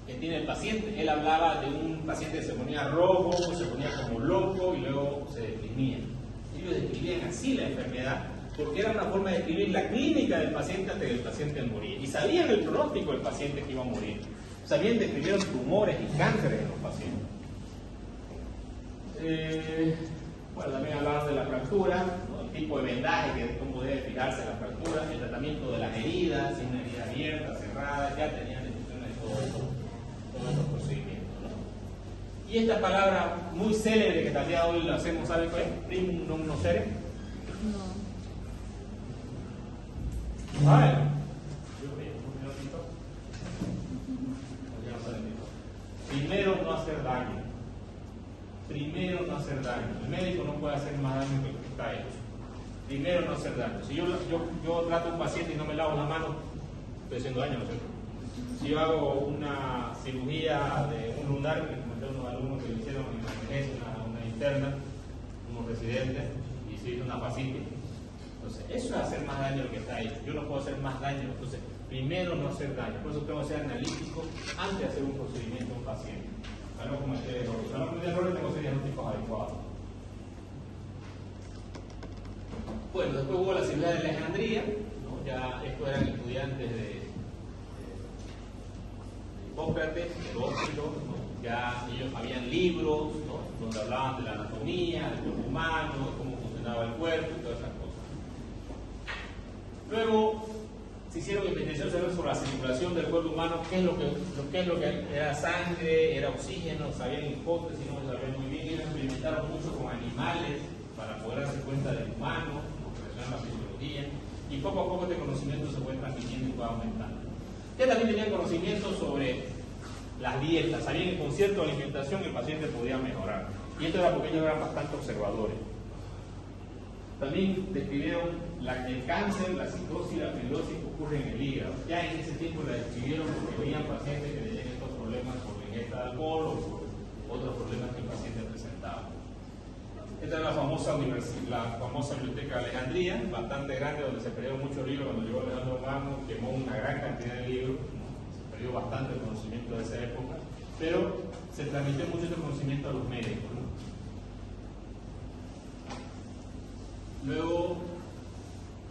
Que tiene el paciente. Él hablaba de un paciente que se ponía rojo, se ponía como loco y luego se deprimía. Ellos describían así la enfermedad porque era una forma de describir la clínica del paciente antes de que el paciente moría. Y sabían el pronóstico del paciente que iba a morir. Sabían describir tumores y cánceres en los pacientes. Bueno, también hablaban de la fractura, ¿no? El tipo de vendaje, cómo debe fijarse la fractura, el tratamiento de las heridas, si una herida abierta, cerrada, ya tenían descripciones de todos esos procedimientos, ¿no? Y esta palabra muy célebre que todavía hoy lo hacemos, ¿sabe cuál es? Primum non nocere. No. A ver. Primero no hacer daño. Primero no hacer daño. El médico no puede hacer más daño que lo que está hecho. Primero no hacer daño. Si yo trato a un paciente y no me lavo la mano, estoy haciendo daño, ¿no es cierto? Si yo hago una cirugía de un lunar, que comenté a unos alumnos que lo hicieron en la emergencia, una interna, unos residentes, y se hizo una fascitis. Entonces, eso es hacer más daño de lo que está hecho. Yo no puedo hacer más daño. Entonces, primero no hacer daño. Por eso tengo que ser analítico antes de hacer un procedimiento a un paciente. Para no cometer errores. Para no cometer errores tengo que hacer diagnósticos adecuados. Bueno, después hubo la cirugía de Alejandría, ¿no? Ya estos eran estudiantes de Hipócrates, de Heródoto, ¿no? Ya ellos habían libros, ¿no? Donde hablaban de la anatomía, del cuerpo humano, de cómo funcionaba el cuerpo y todas esas cosas. Luego se hicieron investigaciones sobre la circulación del cuerpo humano, qué es lo que era sangre, era oxígeno, sabían hipótesis, no sabían muy bien, ellos experimentaron mucho con animales para poder darse cuenta del humano, relacionar la fisiología, y poco a poco este conocimiento se fue transmitiendo y fue aumentando. Ya también tenían conocimiento sobre las dietas, sabían que con cierta alimentación el paciente podía mejorar, y esto era porque ellos eran bastante observadores. También describieron el cáncer, la psicosis y la fibrosis que ocurren en el hígado. Ya en ese tiempo la describieron porque veían pacientes que tenían estos problemas por la ingesta de alcohol o por otros problemas que el paciente presentaba. Esta es la famosa biblioteca de Alejandría, bastante grande, donde se perdieron muchos libros. Cuando llegó Alejandro Magno, quemó una gran cantidad de libros, ¿no? Se perdió bastante el conocimiento de esa época, pero se transmitió mucho este conocimiento a los médicos, ¿no? Luego,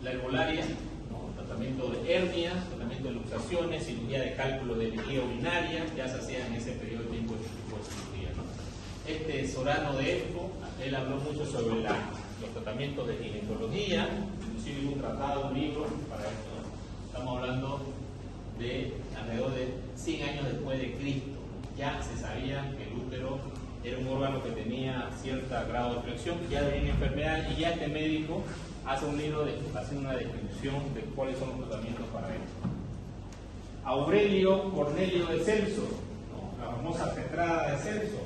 la herbolaria, ¿no? Tratamiento de hernias, tratamiento de luxaciones, cirugía de cálculo de vejiga urinaria, ya se hacía en ese periodo de tiempo de tipo de cirugía, ¿no? Sorano de Elfo, él habló mucho sobre los tratamientos de ginecología, inclusive hubo un tratado, un libro para esto, ¿no? Estamos hablando de alrededor de 100 años después de Cristo, ¿no? Ya se sabía que el útero era un órgano que tenía cierto grado de flexión, ya tenía enfermedad, y ya este médico hace un libro haciendo una descripción de cuáles son los tratamientos para esto. Aurelio Cornelio de Celso, ¿no? La famosa petrada de Celso,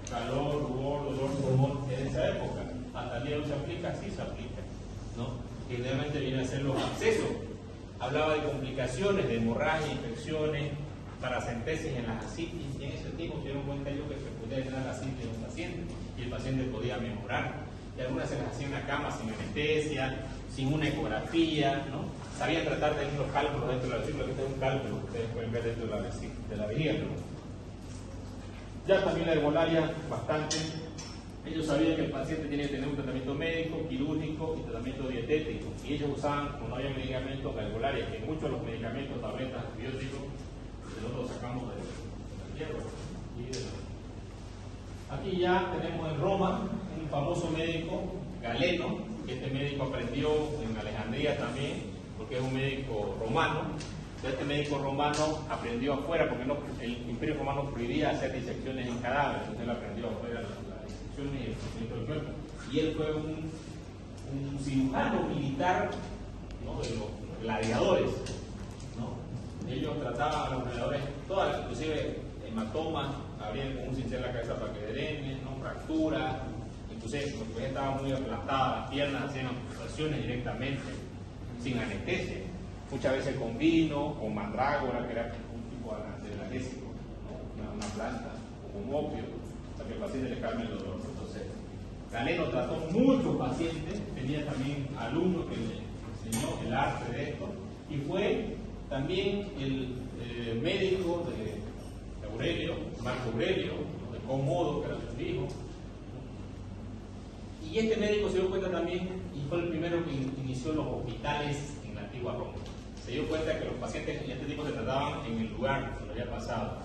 calor, rubor, dolor, pulmón, en esa época. Hasta el día de hoy se aplica, sí se aplica, ¿no? Generalmente viene a ser los abscesos. Hablaba de complicaciones, de hemorragia, infecciones, paracentesis en las asitis, y en ese tiempo se dieron cuenta ellos que se podía llenar la asitis de un paciente y el paciente podía mejorar. Y algunas se las hacían en la cama sin anestesia, sin una ecografía, ¿no? Sabían tratar de unos cálculos dentro de la vesícula, que este es un cálculo que ustedes pueden ver dentro de la vejiga, ¿no? Ya también la herbolaria, bastante. Ellos sabían que el paciente tiene que tener un tratamiento médico, quirúrgico y tratamiento dietético. Y ellos usaban, como no había medicamentos, la herbolaria, que muchos de los medicamentos, tabletas, antibióticos, nosotros los sacamos de la hierba. Aquí ya tenemos en Roma un famoso médico, Galeno, que este médico aprendió en Alejandría también, porque es un médico romano. Este médico romano aprendió afuera, porque el Imperio Romano prohibía hacer disecciones en cadáveres, entonces él aprendió afuera las disecciones y el conocimiento del cuerpo. Y él fue un cirujano militar, ¿no? De los gladiadores, ¿no? Ellos trataban a los gladiadores, todas, inclusive hematomas, abrían con un cincel la cabeza para que drene, ¿no? Fracturas, inclusive porque estaban muy aplastada las piernas, hacían amputaciones directamente, sin anestesia. Muchas veces con vino, con mandrágora, que era un tipo de analgésico, ¿no? una planta, o con opio, para que el paciente le calme el dolor. Entonces, Galeno trató muchos pacientes, tenía también alumnos que le enseñó el arte de esto, y fue También el médico de Aurelio, Marco Aurelio, de Comodo, que era su hijo. Y este médico se dio cuenta también, y fue el primero que inició los hospitales en la antigua Roma. Se dio cuenta que los pacientes en este tipo se trataban en el lugar donde había pasado,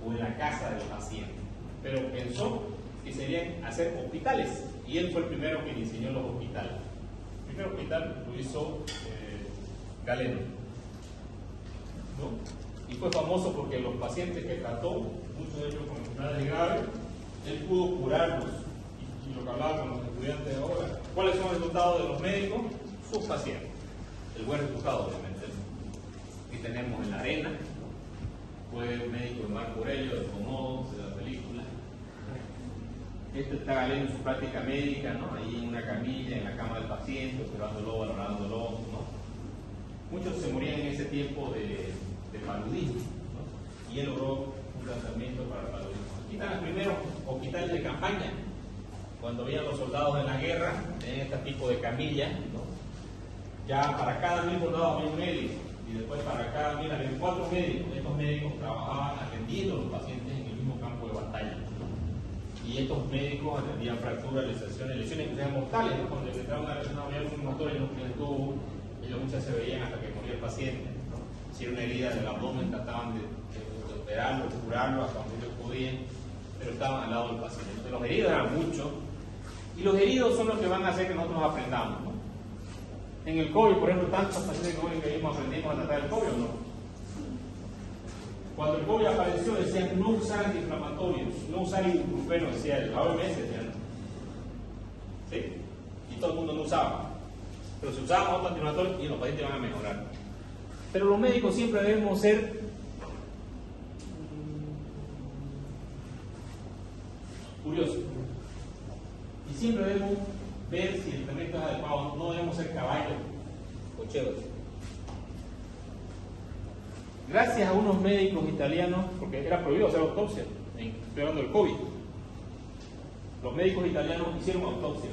o en la casa del paciente. Pero pensó que serían hacer hospitales, y él fue el primero que diseñó los hospitales. El primer hospital lo hizo Galeno, ¿no? Y fue famoso porque los pacientes que trató, muchos de ellos con enfermedades graves, él pudo curarlos. Y lo que hablaba con los estudiantes ahora, ¿cuáles son los resultados de los médicos? Sus pacientes. El buen resultado, obviamente. Aquí tenemos en la arena, fue el médico de Marco Aurelio, de Comodo, de la película. Este está Galeno en su práctica médica, ¿no? Ahí en una camilla, en la cama del paciente, observándolo, valorándolo, ¿no? Muchos se morían en ese tiempo de paludismo, ¿no? Y él logró un tratamiento para el paludismo. Aquí están los primeros hospitales de campaña. Cuando veían los soldados en la guerra, tenían este tipo de camillas, ¿no? Ya para cada 1000 soldados había un médico, y después para cada 1000 había 4 médicos. Estos médicos trabajaban atendiendo a los pacientes en el mismo campo de batalla, ¿no? Y estos médicos atendían fracturas, lesiones que sean mortales, ¿no? Cuando les entraba una lesión, había un motor en los que estuvo, ellos muchas se veían hasta que moría el paciente, ¿no? Si era una herida del abdomen, trataban de operarlo, de curarlo hasta donde ellos podían, pero estaban al lado del paciente. Entonces, los heridos eran muchos, y los heridos son los que van a hacer que nosotros aprendamos, ¿no? En el COVID, por ejemplo, tantos pacientes que aprendimos a tratar el COVID, ¿o no? Cuando el COVID apareció, decían no usar antiinflamatorios, no usar ibuprofeno, decía el OMS, decían. ¿Sí? Y todo el mundo no usaba. Pero si usábamos otros antiinflamatorios, y los pacientes van a mejorar. Pero los médicos siempre debemos ser curiosos. Y siempre debemos ver si el tratamiento es adecuado. No debemos ser caballos cocheros. Gracias a unos médicos italianos, porque era prohibido hacer autopsia, estoy hablando del COVID, los médicos italianos hicieron autopsia.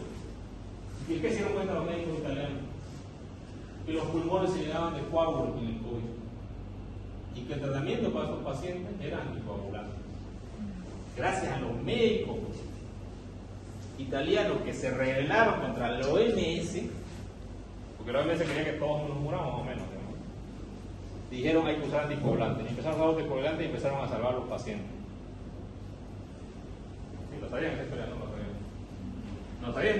¿Y qué se dieron cuenta los médicos italianos? Que los pulmones se llenaban de coágulos en el COVID, y que el tratamiento para esos pacientes era anticoagulante. Gracias a los médicos italianos que se rebelaron contra la OMS, porque la OMS quería que todos nos muramos más o menos, ¿no? Dijeron hay que usar anticoagulantes, y empezaron a usar anticoagulantes y empezaron a salvar a los pacientes. ¿Sí, lo sabían esta historia? No lo sabían. ¿No lo sabían?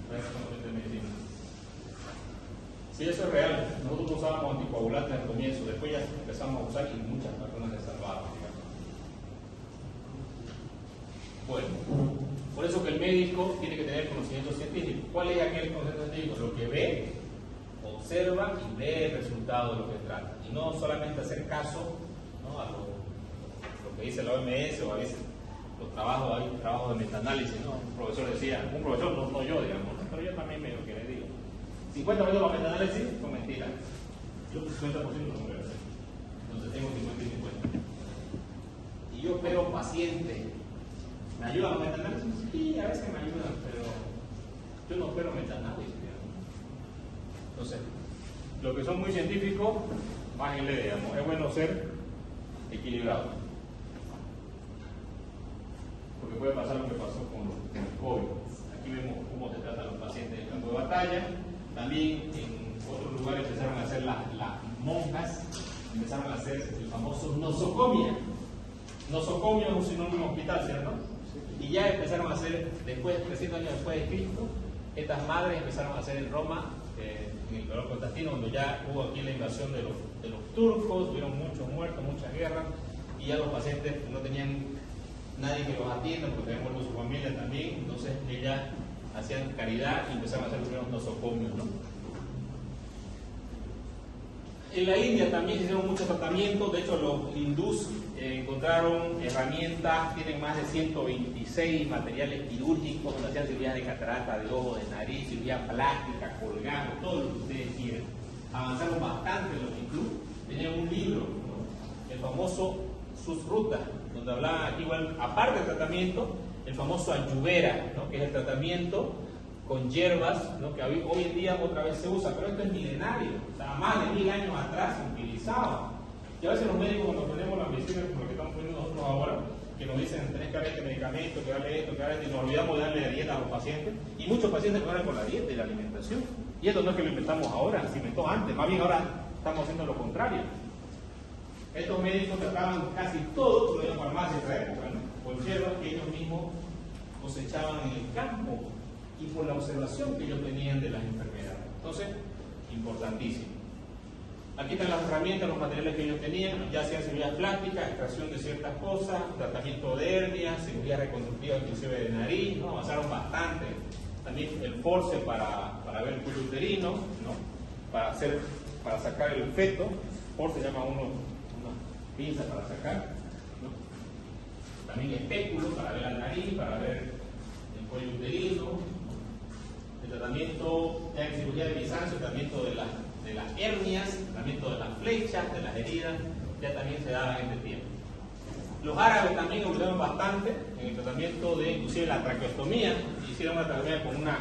No es conocimiento de medicina. Sí, eso es real. Nosotros usábamos anticoagulantes al comienzo, después ya empezamos a usar y muchas personas se salvaron, digamos. Bueno, por eso que el médico tiene que tener conocimiento científico. ¿Cuál es aquel conocimiento científico? Lo que ve, observa y ve el resultado de lo que trata. Y no solamente hacer caso, ¿no? A lo que dice la OMS, o a veces los trabajos, hay trabajos de metaanálisis, ¿no? Un profesor decía, un profesor, no yo, digamos, pero yo también me lo que le digo. 50% de los metaanálisis son mentiras. Yo 50% no voy a hacer. Entonces tengo 50 y 50. Y yo espero paciente. ¿Me ayudan los metaanálisis? Sí, a veces me ayudan, pero yo no espero metaanálisis. Entonces, los que son muy científicos, bájenle, digamos, es bueno ser equilibrado. Porque puede pasar lo que pasó con el COVID. Aquí vemos cómo se tratan los pacientes en el campo de batalla. También en otros lugares empezaron a hacer las monjas, empezaron a hacer el famoso nosocomia. Nosocomio es un sinónimo hospital, ¿cierto? Y ya empezaron a hacer, después, 300 años después de Cristo, estas madres empezaron a hacer en Roma, en el Imperio Constantino, donde ya hubo aquí la invasión de los turcos, hubieron muchos muertos, muchas guerras, y ya los pacientes no tenían nadie que los atienda, porque habían muerto su familia también, entonces ellas hacían caridad y empezaron a hacer los primeros nosocomios, ¿no? En la India también se hicieron muchos tratamientos, de hecho los hindús encontraron herramientas, tienen más de 126 materiales quirúrgicos, donde hacían cirugías de catarata, de ojo, de nariz, cirugía plástica, colgando, todo lo que ustedes quieran. Avanzaron bastante los hindús, tenían un libro, ¿no? El famoso Susruta, donde hablaban aquí, igual, aparte del tratamiento, el famoso Ayurveda, ¿no? Que es el tratamiento con hierbas, ¿no? Que hoy en día otra vez se usa, pero esto es milenario, o sea, más de 1000 años atrás se utilizaba. Y a veces los médicos, cuando ponemos la medicina, como lo que estamos poniendo nosotros ahora, que nos dicen tenés que darle este medicamento, que darle esto, que darle esto, y nos olvidamos de darle la dieta a los pacientes, y muchos pacientes mejoran con la dieta y la alimentación. Y esto no es que lo inventamos ahora, se inventó antes, más bien ahora estamos haciendo lo contrario. Estos médicos trataban casi todo, lo de la farmacia de esa época, ¿no? Con hierbas que ellos mismos cosechaban en el campo y por la observación que ellos tenían de las enfermedades. Entonces, importantísimo. Aquí están las herramientas, los materiales que ellos tenían, ya sea cirugía plástica, extracción de ciertas cosas, tratamiento de hernias, cirugía reconstructiva inclusive de nariz, ¿no? Avanzaron bastante. También el force para ver el cuello uterino, ¿no? Para sacar el feto, force se llama una pinza para sacar, ¿no? También espéculo para ver la nariz, para ver el cuello uterino, ¿no? El tratamiento, ya en cirugía de Bizancio, el tratamiento de las hernias, el tratamiento de las flechas, de las heridas, ya también se daba en este tiempo. Los árabes también evolucionaron bastante en el tratamiento de inclusive la traqueostomía, hicieron una traqueostomía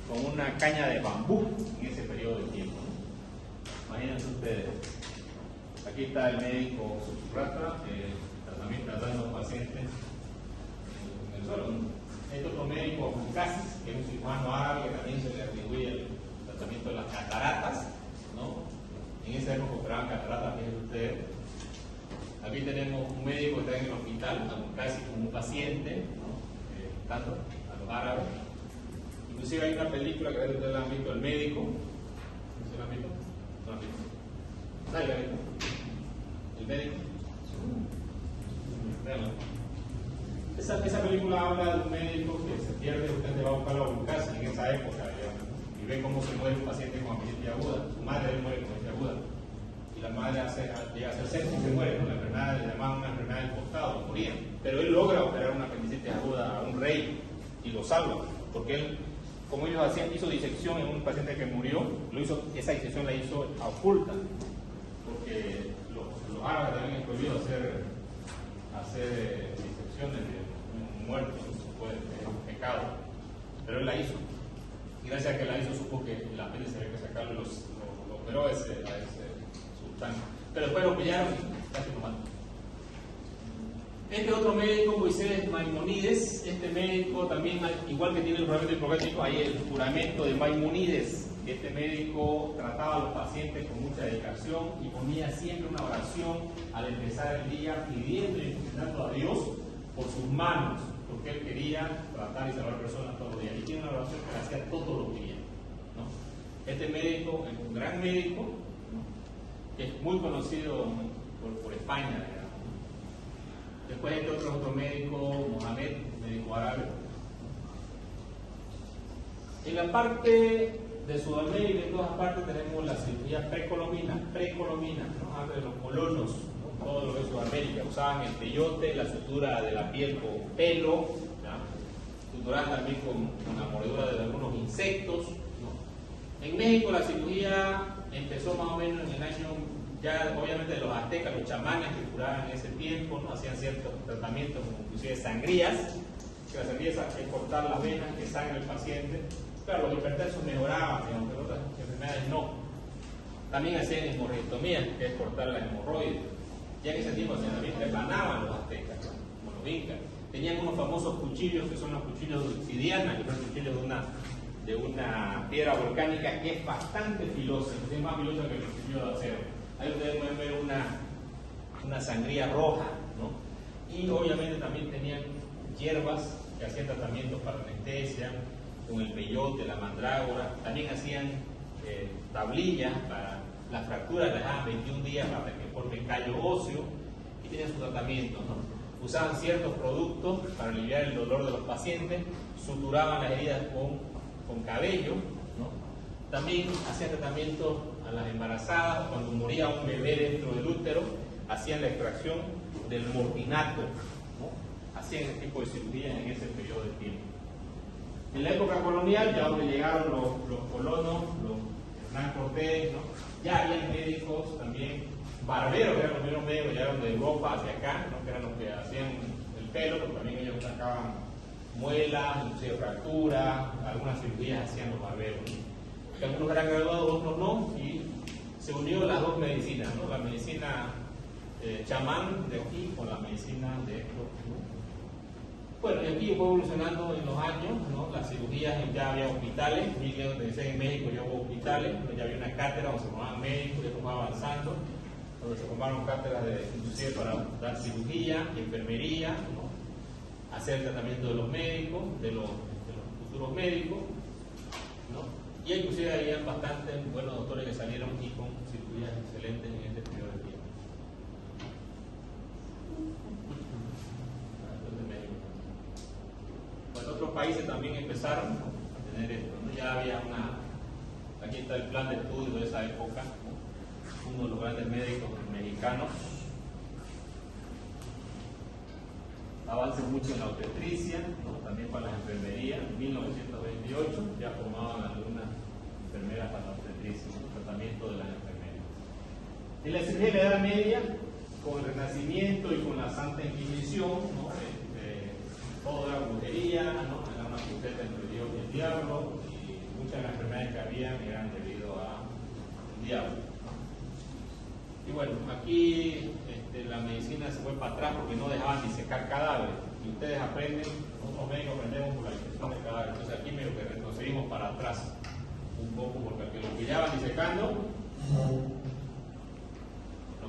con una caña de bambú en ese periodo de tiempo, ¿no? Imagínense ustedes. Aquí está el médico Susurrata, tratando a los pacientes en el suelo. Este otro médico, Bucasis, que es un cirujano árabe que también se le atribuye el tratamiento de las cataratas, ¿no? En esa época operaban cataratas, fíjense ustedes. Aquí tenemos un médico que está en el hospital, casi como un paciente, ¿no? Tanto a los árabes. Inclusive hay una película que ustedes la han visto, El Médico. ¿No se la han visto? No la han visto. Nadie la ha visto. El Médico. Esa película habla de un médico que se pierde, usted va a buscarlo a buscarse en esa época, digamos, y ve cómo se muere un paciente con apendicitis aguda. Su madre muere con apendicitis aguda. Y la madre llega a ser sepsis y se muere, ¿no? La enfermedad le llamaban una enfermedad del costado, morían. Pero él logra operar una apendicitis aguda a un rey y lo salva, porque él, como ellos hacían, hizo disección en un paciente que murió, esa disección la hizo a oculta, porque los árabes también es prohibido hacer disecciones de un muerto, es un pecado, pero él la hizo, y gracias a que la hizo supo que el apéndice había que sacarlo, lo operó a ese sultán, pero después lo pillaron y casi lo mató. Este otro médico, Moisés Maimonides, este médico también, igual que tiene el juramento hipocrático, hay el juramento de Maimonides. Este médico trataba a los pacientes con mucha dedicación y ponía siempre una oración al empezar el día pidiendo y encomendando a Dios por sus manos, porque él quería tratar y salvar personas todos los días. Y tiene una oración que la hacía todos los días, ¿no? Este médico es un gran médico, ¿no? Que es muy conocido por España, digamos. Después este otro médico, Mohamed, médico árabe. En la parte de Sudamérica y en todas partes tenemos la cirugía precolombina, ¿no? Habla de los colonos, ¿no? Todo lo que es Sudamérica, usaban el peyote, la sutura de la piel con pelo, ¿ya? Suturaban también con la mordedura de algunos insectos, ¿no? En México la cirugía empezó más o menos en el año, ya obviamente de los aztecas, los chamanes que curaban en ese tiempo, ¿no? Hacían ciertos tratamientos, como inclusive sangrías, que las sangrías es cortar las venas que sangre el paciente. Claro, los hipertensos mejoraban, aunque otras enfermedades no. También hacían hemorroidectomía, que es cortar las hemorroides. Ya en ese tiempo también replanaban los aztecas, ¿no? Como los incas. Tenían unos famosos cuchillos, que son los cuchillos de obsidiana, que son cuchillos de una piedra volcánica que es bastante filosa, es más filosa que el cuchillo de acero. Ahí ustedes pueden ver una sangría roja, ¿no? Y obviamente también tenían hierbas que hacían tratamientos para anestesia, con el peyote, la mandrágora. También hacían tablillas para las fracturas, les daban 21 días para que formen callo óseo y tenían su tratamiento, ¿no? Usaban ciertos productos para aliviar el dolor de los pacientes, suturaban las heridas con cabello, ¿no? También hacían tratamientos a las embarazadas. Cuando moría un bebé dentro del útero, hacían la extracción del mortinato, ¿no? Hacían ese tipo de cirugía en ese periodo de tiempo. En la época colonial, ya donde llegaron los colonos, los Hernán Cortés, ¿no? Ya había médicos también, barberos, que eran los primeros médicos, llegaron de Europa hacia acá, ¿no? Que eran los que hacían el pelo, pero también ellos sacaban muelas, inclusive fracturas, algunas cirugías hacían los barberos, ¿no? Que algunos eran graduados, otros no, y se unió las dos medicinas, ¿no? La medicina chamán de aquí con la medicina de esto, ¿no? Bueno, y aquí fue evolucionando en los años, ¿no? Las cirugías, ya había hospitales, en México ya hubo hospitales, ya había una cátedra donde se formaban médicos, ya fue avanzando, donde se formaron cátedras inclusive para dar cirugía, enfermería, ¿no? Hacer tratamiento de los médicos, de los futuros médicos, ¿no? Y inclusive había bastantes buenos doctores que salieron y con cirugías excelentes en este periodo de tiempo. Bueno, otros países también empezaron a tener esto, ¿no? Ya había aquí está el plan de estudio de esa época, ¿no? Uno de los grandes médicos mexicanos. Avances mucho en la obstetricia, ¿no? También para las enfermerías. En 1928 ya formaban algunas enfermeras para la obstetricia, ¿no? Tratamiento de las enfermeras. En la cirugía de la Edad Media, con el Renacimiento y con la Santa Inquisición, ¿no? Todo era brujería, ¿no? Era una cruceta entre Dios y el diablo, y muchas de las enfermedades que habían eran debido a un diablo, ¿no? Y bueno, aquí la medicina se fue para atrás porque no dejaban disecar cadáveres. Y ustedes aprenden, nosotros médicos aprendemos por la disección de cadáveres. Entonces aquí medio que retrocedimos para atrás un poco, porque al que lo pillaban disecando, lo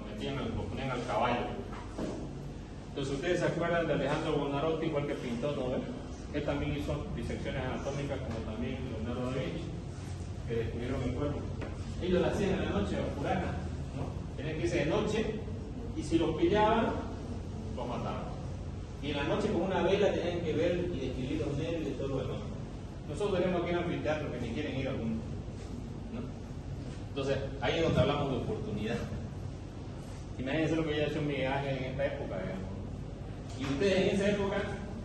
ponían al caballo. Entonces ustedes se acuerdan de Alejandro Buonarroti, igual que pintó, ¿no? Él también hizo disecciones anatómicas, como también Leonardo da Vinci, que descubrieron el cuerpo. Ellos lo hacían en la noche, oscurana, ¿no? Tenían que irse de noche, y si los pillaban, los mataban. Y en la noche con una vela tenían que ver y describir los nervios y todo lo demás. Nosotros tenemos aquí en el anfiteatro que ni quieren ir a alguno, ¿no? Entonces, ahí es donde hablamos de oportunidad. Imagínense lo que yo he hecho en mi Ángel en esta época, digamos. Y ustedes en esa época,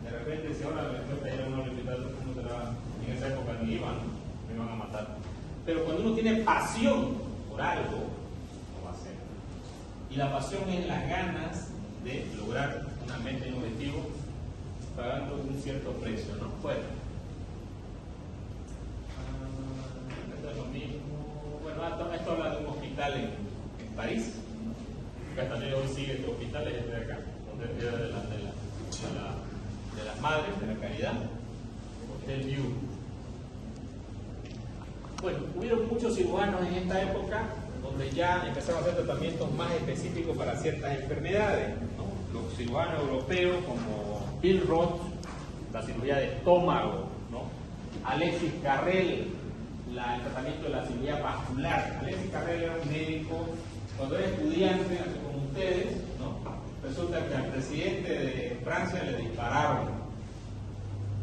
de repente, si ahora les cuesta ir a una universidad, en esa época ni iban, me iban a matar. Pero cuando uno tiene pasión por algo, lo va a hacer. Y la pasión es las ganas de lograr una meta y un objetivo pagando un cierto precio, ¿no? Bueno. Esto es lo mismo. Bueno, esto habla de un hospital en París. Que también hoy sigue este hospital, es este de acá, donde es de las madres, de la caridad, Hotel View. Bueno, hubieron muchos cirujanos en esta época donde ya empezaron a hacer tratamientos más específicos para ciertas enfermedades, ¿no? Los cirujanos europeos como Bill Roth, la cirugía de estómago, ¿no? Alexis Carrel, el tratamiento de la cirugía vascular. Alexis Carrel era un médico, cuando era estudiante, así como ustedes, ¿no? Resulta que al presidente de Francia le dispararon.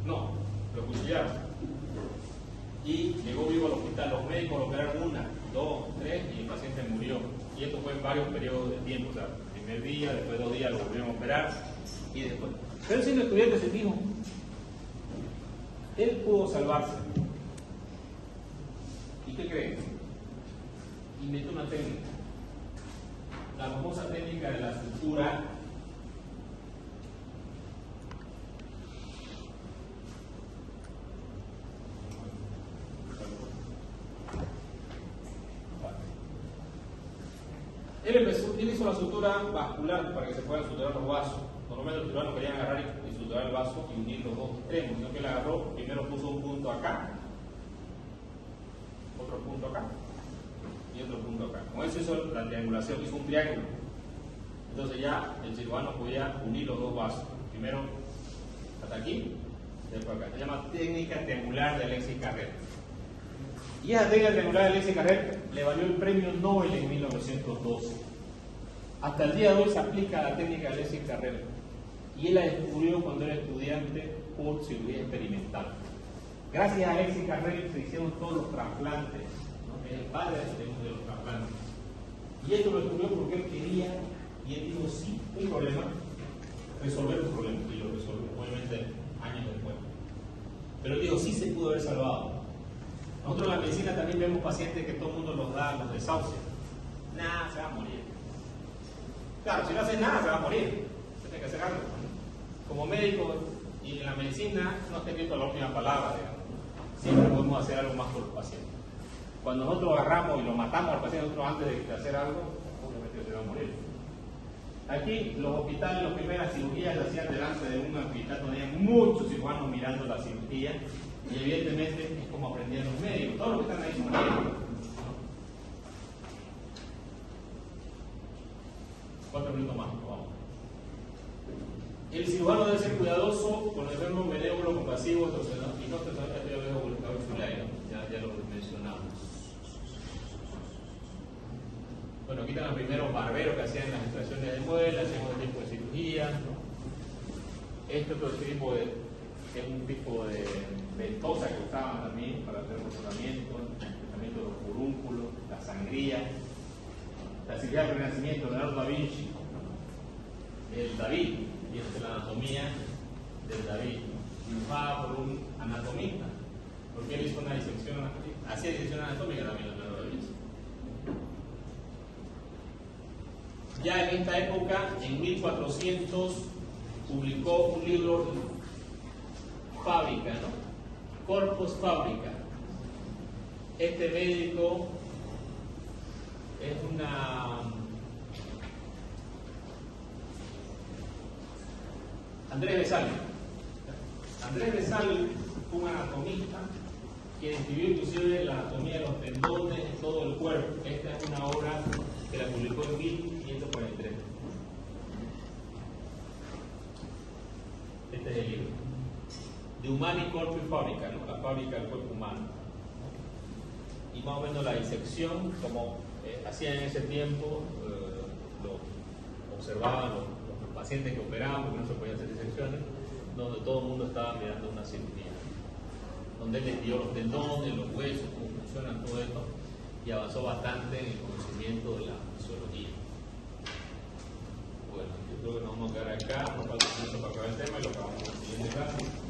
No, lo cuchillaron. Y llegó vivo al hospital. Los médicos lo operaron 1, 2, 3 y el paciente murió. Y esto fue en varios periodos de tiempo. O sea, el primer día, después de 2 días lo volvieron a operar y después. Pero siendo estudiante se dijo, él pudo salvarse. ¿Y qué creen? Inventó una técnica. La famosa técnica de la sutura. Él hizo la sutura vascular para que se puedan suturar los vasos. Normalmente los cirujanos querían agarrar y suturar el vaso y unir los dos extremos, sino que él agarró, primero puso un punto acá, otro punto acá y otro punto acá. Con eso hizo la triangulación, hizo un triángulo. Entonces ya el cirujano podía unir los dos vasos. Primero hasta aquí, después acá. Se llama técnica triangular de Alexis Carrel. Y esa técnica triangular de Alexis Carrel le valió el premio Nobel en 1912. Hasta el día de hoy se aplica la técnica de Alexis Carrel. Y él la descubrió cuando era estudiante por cirugía experimental. Gracias a Alexis Carrel se hicieron todos los trasplantes, ¿no? Es el padre de los trasplantes. Y esto lo descubrió porque él quería, y él dijo, sí, un problema, resolver un problema. Y lo resolvió, obviamente, años después. Pero él dijo, sí se pudo haber salvado. Nosotros en la medicina también vemos pacientes que todo el mundo los desahucia. Nada, se va a morir. Claro, si no haces nada, se va a morir. Tiene que hacer algo. Como médico, Y en la medicina no está escrito la última palabra, digamos. Siempre podemos hacer algo más por el paciente. Cuando nosotros agarramos y lo matamos al paciente nosotros antes de hacer algo, obviamente se va a morir. Aquí los hospitales, las primeras cirugías las hacían delante de un hospital donde había muchos cirujanos mirando la cirugía, y evidentemente es como aprendían los médicos. Todos los que están ahí son médicos, ¿no? 4 minutos más, vamos. El cirujano debe ser cuidadoso con el enfermo benévolo, compasivo, y no esto ya lo veo publicado en Fulay, ¿no? Ya lo mencionamos. Bueno, aquí están los primeros barberos que hacían las extracciones de muelas, hacían otro tipo de cirugía, ¿no? Este otro tipo es un tipo de ventosa que usaban también para hacer el tratamiento de los furúnculos, la sangría, la cirugía del Renacimiento, Leonardo da Vinci, ¿no? El David, y esta es la anatomía del David, dibujada por un anatomista, porque él hizo una disección anatómica, hacía disección anatómica también Leonardo da Vinci. Ya en esta época, en 1400, publicó un libro Fábrica, ¿no? Corpus Fábrica. Este médico es Andrés Besal. Andrés Besal fue un anatomista que describió inclusive la anatomía de los tendones en todo el cuerpo. Esta es una obra que la publicó en 1543. Este es el libro. De Humani Corpus Fabrica, ¿no? La fábrica del cuerpo humano. Y más o menos la disección, como hacían en ese tiempo, lo observaban los pacientes que operaban, porque no se podían hacer disecciones, donde todo el mundo estaba mirando una cirugía, donde él estudió los tendones, los huesos, cómo funcionan todo esto, y avanzó bastante en el conocimiento de la fisiología. Bueno, yo creo que nos vamos a quedar acá, nos falta mucho para acabar el tema y lo acabamos en la siguiente clase.